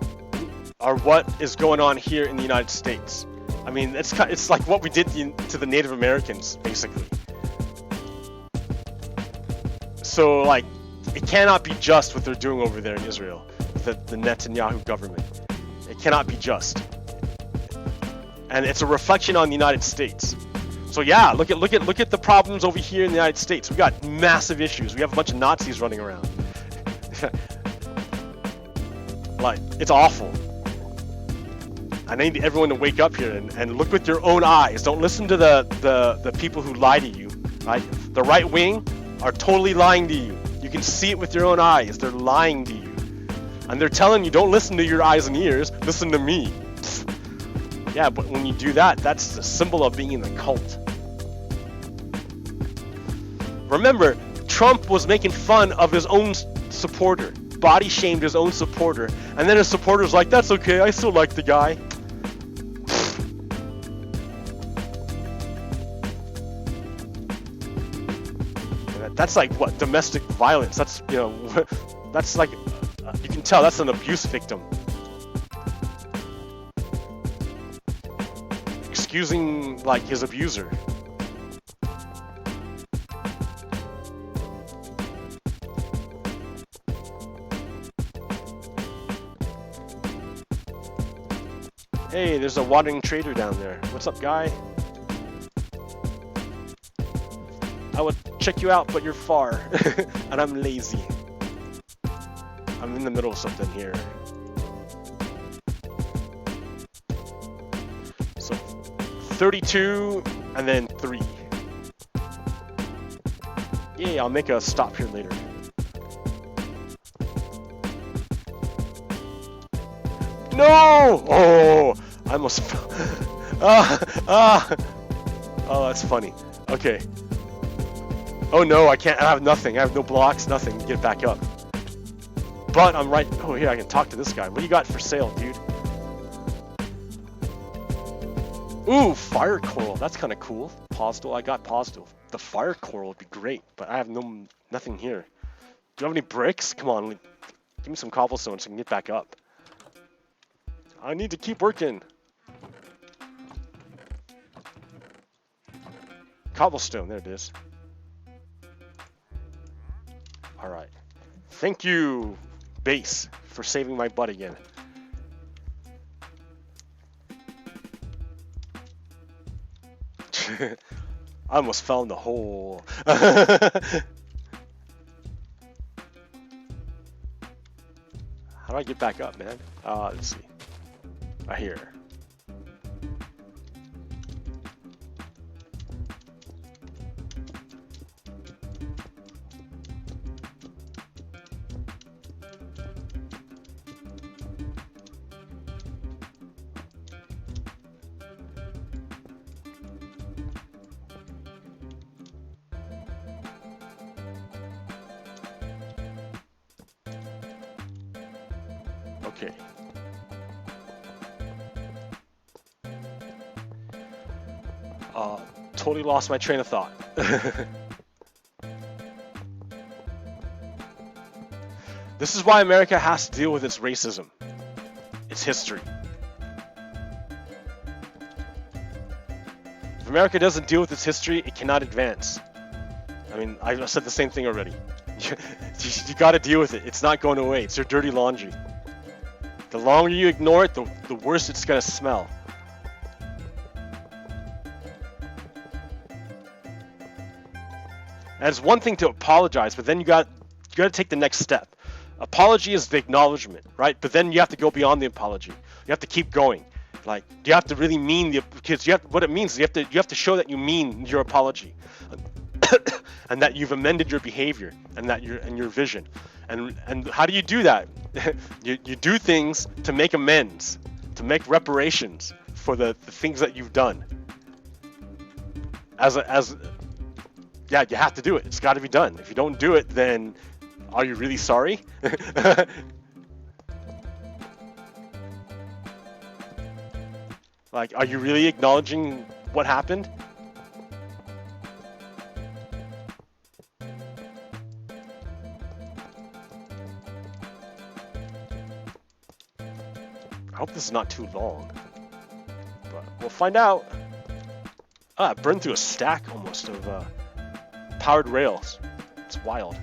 Speaker 1: is going on here in the United States. I mean, it's like what we did to the Native Americans, basically. So, like, it cannot be just what they're doing over there in Israel, the Netanyahu government. It cannot be just, and it's a reflection on the United States. So yeah, look at the problems over here in the United States. We got massive issues. We have a bunch of Nazis running around. Like, it's awful. I need everyone to wake up here and look with your own eyes. Don't listen to the people who lie to you. Right? The right wing are totally lying to you. You can see it with your own eyes. They're lying to you. And they're telling you, don't listen to your eyes and ears, listen to me. Yeah, but when you do that, that's the symbol of being in the cult. Remember, Trump was making fun of his own supporter, body shamed his own supporter, and then his supporter's like, that's okay, I still like the guy. That's like what, domestic violence. That's, you know, that's like, you can tell that's an abuse victim. Excusing like his abuser. Hey, there's a wandering trader down there. What's up, guy? I would check you out, but you're far, and I'm lazy. I'm in the middle of something here. So, 32, and then 3. Yeah, I'll make a stop here later. No! Oh, I almost fell. Oh, that's funny. Okay. Oh no, I can't. I have nothing. I have no blocks, nothing to get back up. But I'm right. Oh, here, I can talk to this guy. What do you got for sale, dude? Ooh, fire coral. That's kind of cool. Postal. I got postal. The fire coral would be great, but I have nothing here. Do you have any bricks? Come on, give me some cobblestone so I can get back up. I need to keep working. Cobblestone, there it is. Alright. Thank you, base, for saving my butt again. I almost fell in the hole. How do I get back up, man? Let's see. Right here. Okay. Totally lost my train of thought. This is why America has to deal with its racism. Its history. If America doesn't deal with its history, it cannot advance. I mean, I said the same thing already. You gotta deal with it. It's not going away. It's your dirty laundry. The longer you ignore it, the worse it's gonna smell. And it's one thing to apologize, but then you got to take the next step. Apology is the acknowledgement, right? But then you have to go beyond the apology. You have to keep going. Like, you have to really mean because what it means is you have to show that you mean your apology, and that you've amended your behavior and that your vision. And how do you do that? you do things to make amends, to make reparations for the things that you've done. Yeah, you have to do it. It's got to be done. If you don't do it, then are you really sorry? Like, are you really acknowledging what happened? I hope this is not too long, but we'll find out. I burned through a stack almost of powered rails. It's wild.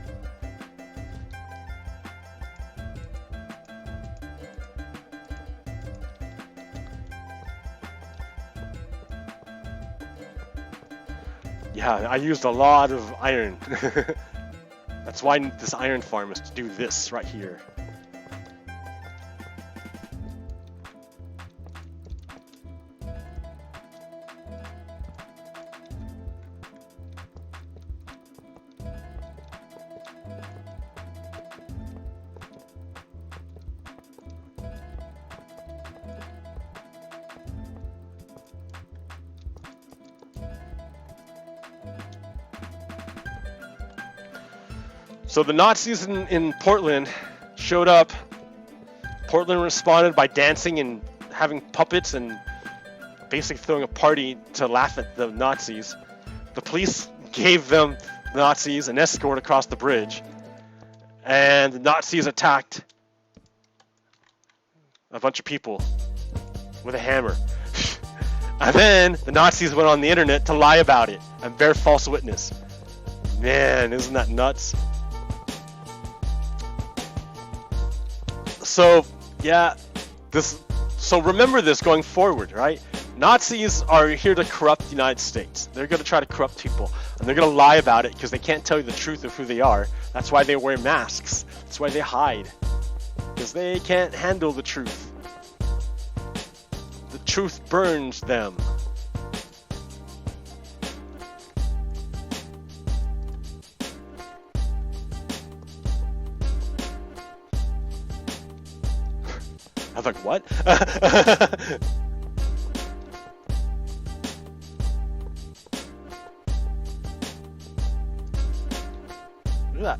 Speaker 1: Yeah, I used a lot of iron. That's why this iron farm is to do this right here. So the Nazis in Portland showed up. Portland responded by dancing and having puppets and basically throwing a party to laugh at the Nazis. The police gave them Nazis and escort across the bridge. And the Nazis attacked a bunch of people with a hammer. And then the Nazis went on the internet to lie about it and bear false witness. Man, isn't that nuts? So, yeah, so remember this going forward, right? Nazis are here to corrupt the United States. They're going to try to corrupt people, and they're going to lie about it because they can't tell you the truth of who they are. That's why they wear masks. That's why they hide, because they can't handle the truth. The truth burns them. I was like, what? Look at that.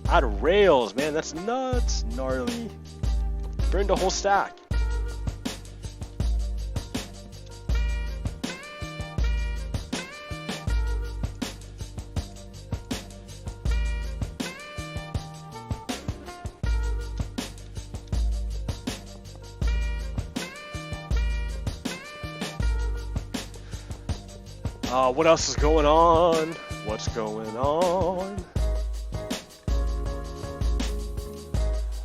Speaker 1: Out of rails, man. That's nuts. Gnarly. Burned the whole stack. What else is going on? What's going on?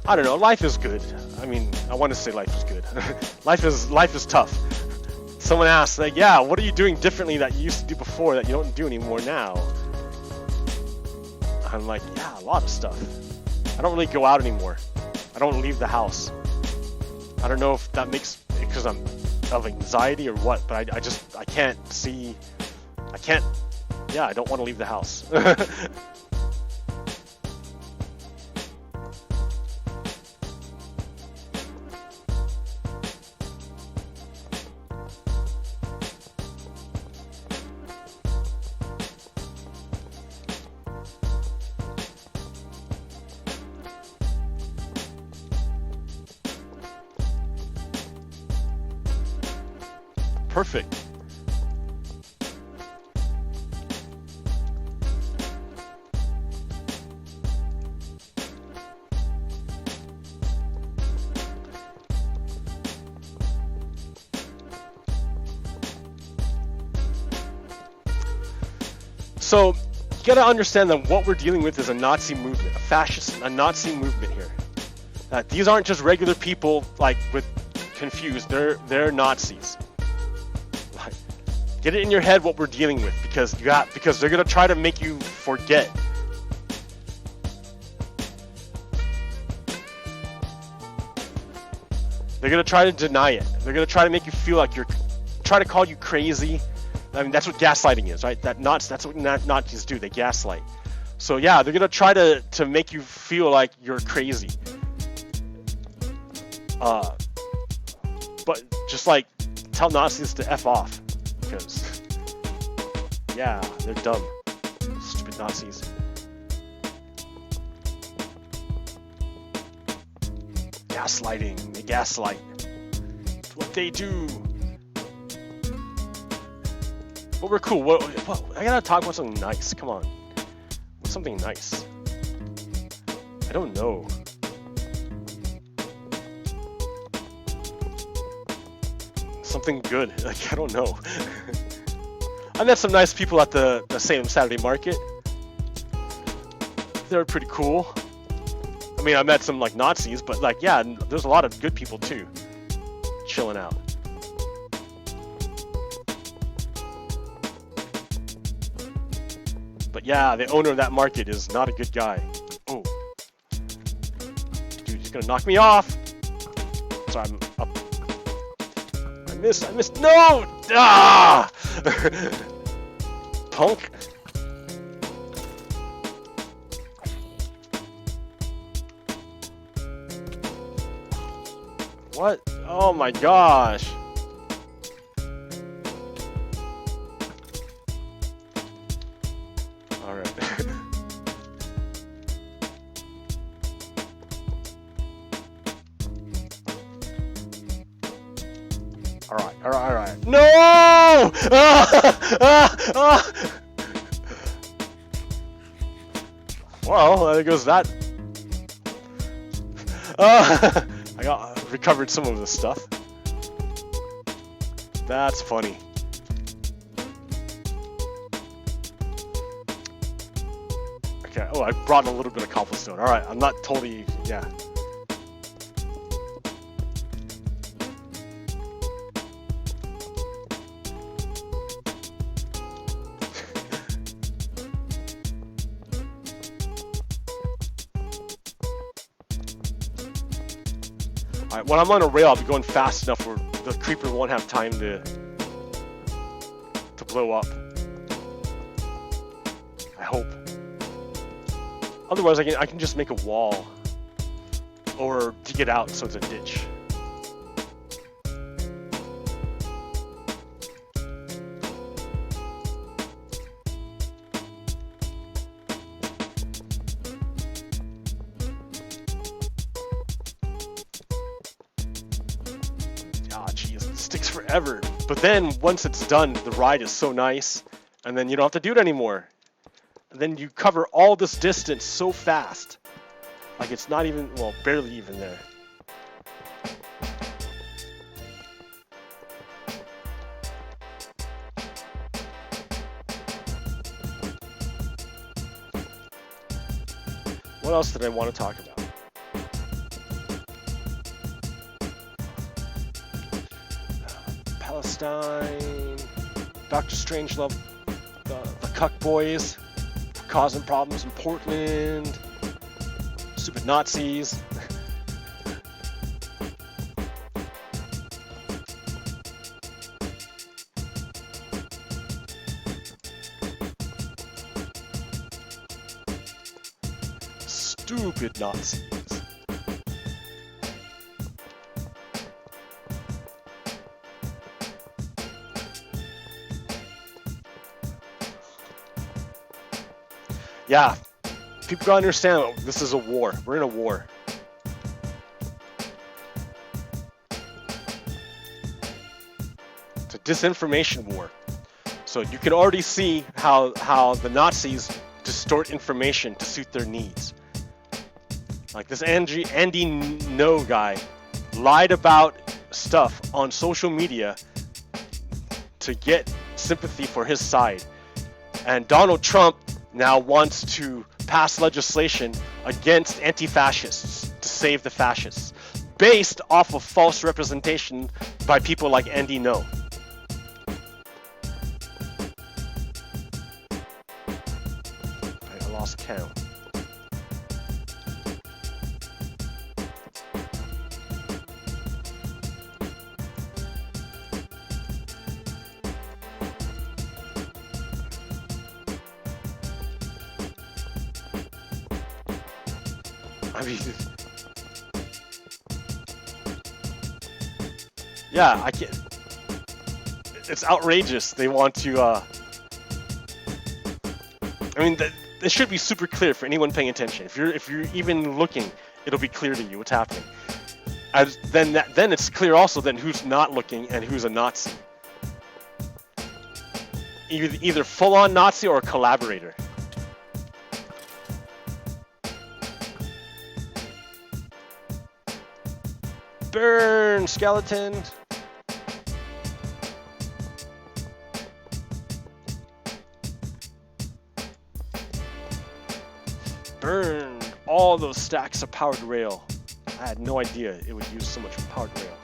Speaker 1: I don't know. Life is good. I mean, I want to say life is good. life is tough. Someone asked, like, yeah, what are you doing differently that you used to do before that you don't do anymore now? I'm like, yeah, a lot of stuff. I don't really go out anymore. I don't leave the house. I don't know if that makes because I'm of anxiety or what, but I can't see. I don't want to leave the house. Perfect. So, you gotta understand that what we're dealing with is a Nazi movement, a Nazi movement here. These aren't just regular people, like, with confused. They're Nazis. Like, get it in your head what we're dealing with, because they're gonna try to make you forget. They're gonna try to deny it. They're gonna try to make you feel like try to call you crazy. I mean, that's what gaslighting is, right? That's what Nazis do. They gaslight. So yeah, they're gonna try to make you feel like you're crazy. But just like tell Nazis to F off, because yeah, they're dumb, stupid Nazis. Gaslighting. They gaslight. It's what they do. But we're cool. What, I gotta talk about something nice. Come on. What's something nice? I don't know. Something good. Like, I don't know. I met some nice people at the Salem Saturday Market. They were pretty cool. I mean, I met some like Nazis, but like, yeah, there's a lot of good people too, chilling out. But yeah, the owner of that market is not a good guy. Oh, dude, he's gonna knock me off. So I'm up. I missed. No! Ah! Punk. What? Oh my gosh. Alright. Alright. No! Well, there goes that. I got recovered some of the stuff. That's funny. Okay, oh, I brought a little bit of cobblestone. Alright, I'm not totally, yeah. Alright, when I'm on a rail, I'll be going fast enough where the creeper won't have time to blow up. I hope. Otherwise, I can just make a wall or dig it out so it's a ditch. Ah, geez, it takes forever. But then once it's done, the ride is so nice, and then you don't have to do it anymore. And then you cover all this distance so fast. Like it's not even, well, barely even there. What else did I want to talk about? Palestine, Dr. Strangelove, the Cuck Boys, causing problems in Portland, stupid Nazis. Stupid Nazis. Yeah, people gotta understand this is a war. We're in a war. It's a disinformation war. So you can already see how the Nazis distort information to suit their needs. Like this Andy No guy lied about stuff on social media to get sympathy for his side. And Donald Trump now wants to pass legislation against anti-fascists to save the fascists, based off of false representation by people like Andy No. I lost count. I mean, yeah, I can't. It's outrageous. They want to. I mean, it should be super clear for anyone paying attention. If you're even looking, it'll be clear to you what's happening. Then it's clear also then who's not looking and who's a Nazi. Either full-on Nazi or a collaborator. Burn, skeleton! Burn all those stacks of powered rail. I had no idea it would use so much powered rail.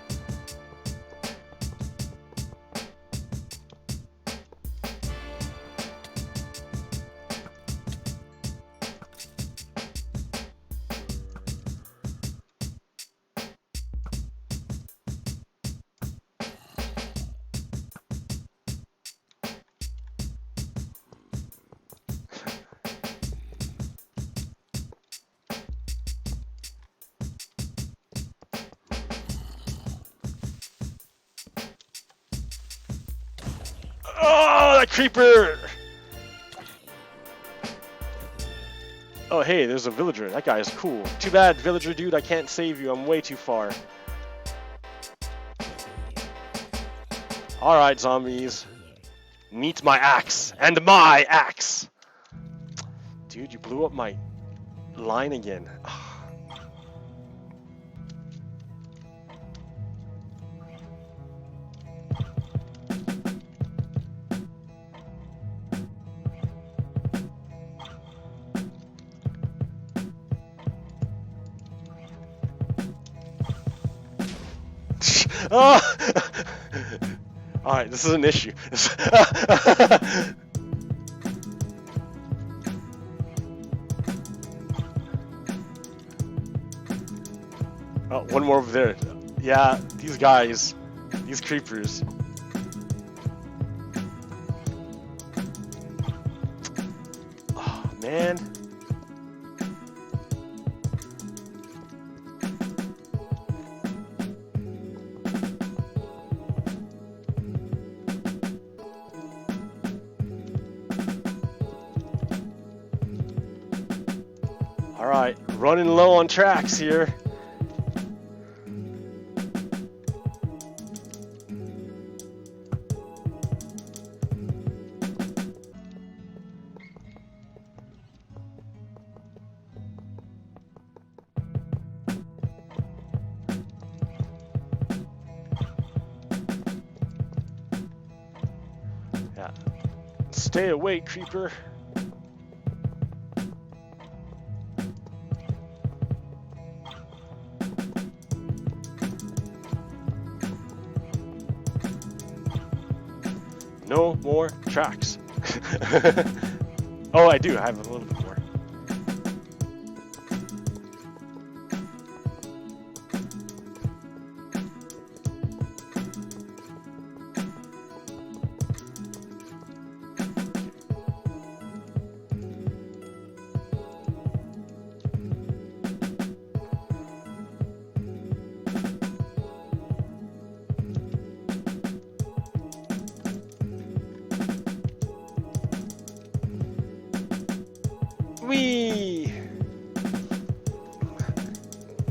Speaker 1: Oh, that creeper! Oh, hey, there's a villager. That guy is cool. Too bad, villager dude, I can't save you. I'm way too far. Alright, zombies. Meet my axe. And my axe! Dude, you blew up my line again. Oh! Alright, this is an issue. Oh, one more over there. Yeah, these guys, these creepers. Oh, man. Alright, running low on tracks here. Yeah. Stay awake, creeper. No more tracks. Oh, I do. I have a little bit more. Whee!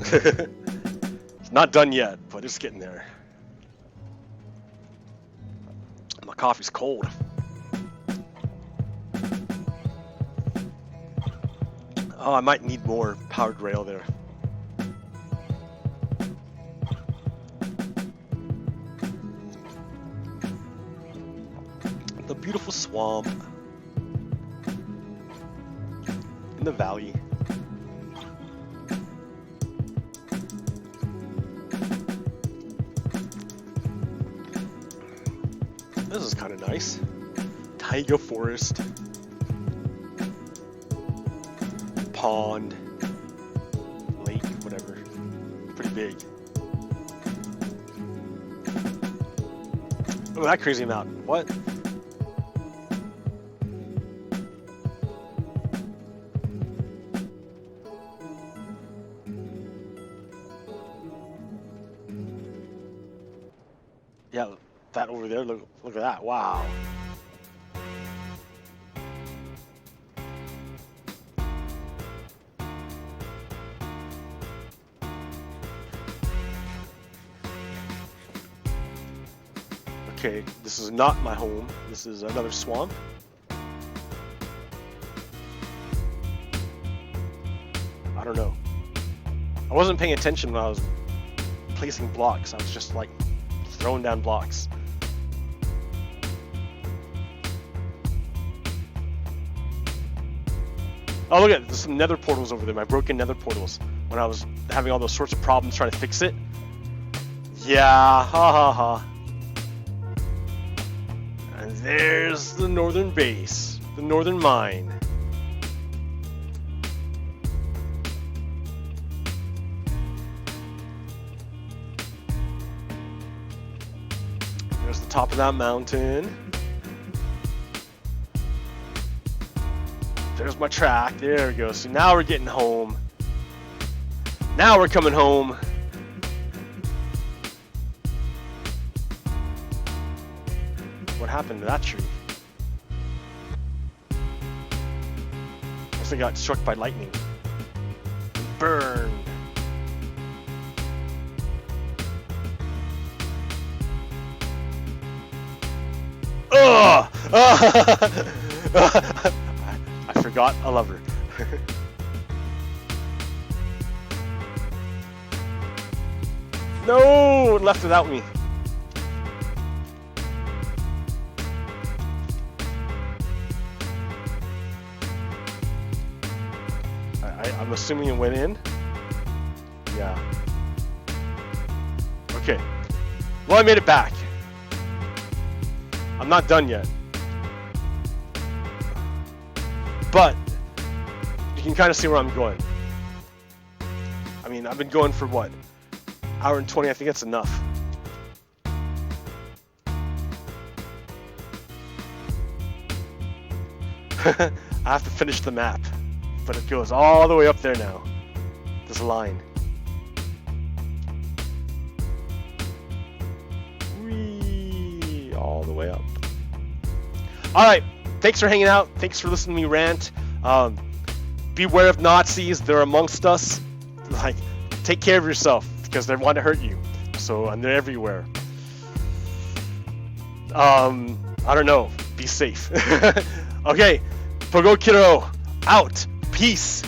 Speaker 1: It's not done yet, but it's getting there. My coffee's cold. Oh, I might need more powered rail there. The beautiful swamp in the valley. This is kind of nice. Taiga forest. Pond. Lake, whatever. Pretty big. Oh, that crazy mountain. What? Yeah, that over there, look at that, wow. Okay, this is not my home, this is another swamp. I don't know. I wasn't paying attention when I was placing blocks, I was just like throwing down blocks. Oh, look at it. There's some nether portals over there, my broken nether portals. When I was having all those sorts of problems trying to fix it. Yeah, ha ha ha. And there's the northern base, the northern mine. There's the top of that mountain. There's my track. There we go. So now we're getting home. Now we're coming home. What happened to that tree? I guess I got struck by lightning. Burned. Ugh! I forgot I love her. No, it left without me. I'm assuming it went in. Yeah. Okay. Well, I made it back. I'm not done yet. But you can kind of see where I'm going. I mean, I've been going for what? Hour and 20, I think that's enough. I have to finish the map. But it goes all the way up there now. This line. Whee! All the way up. Alright, thanks for hanging out. Thanks for listening to me rant. Beware of Nazis. They're amongst us. Like, take care of yourself because they want to hurt you. So, and they're everywhere. I don't know. Be safe. Okay, Pogo Kiddo out. Peace.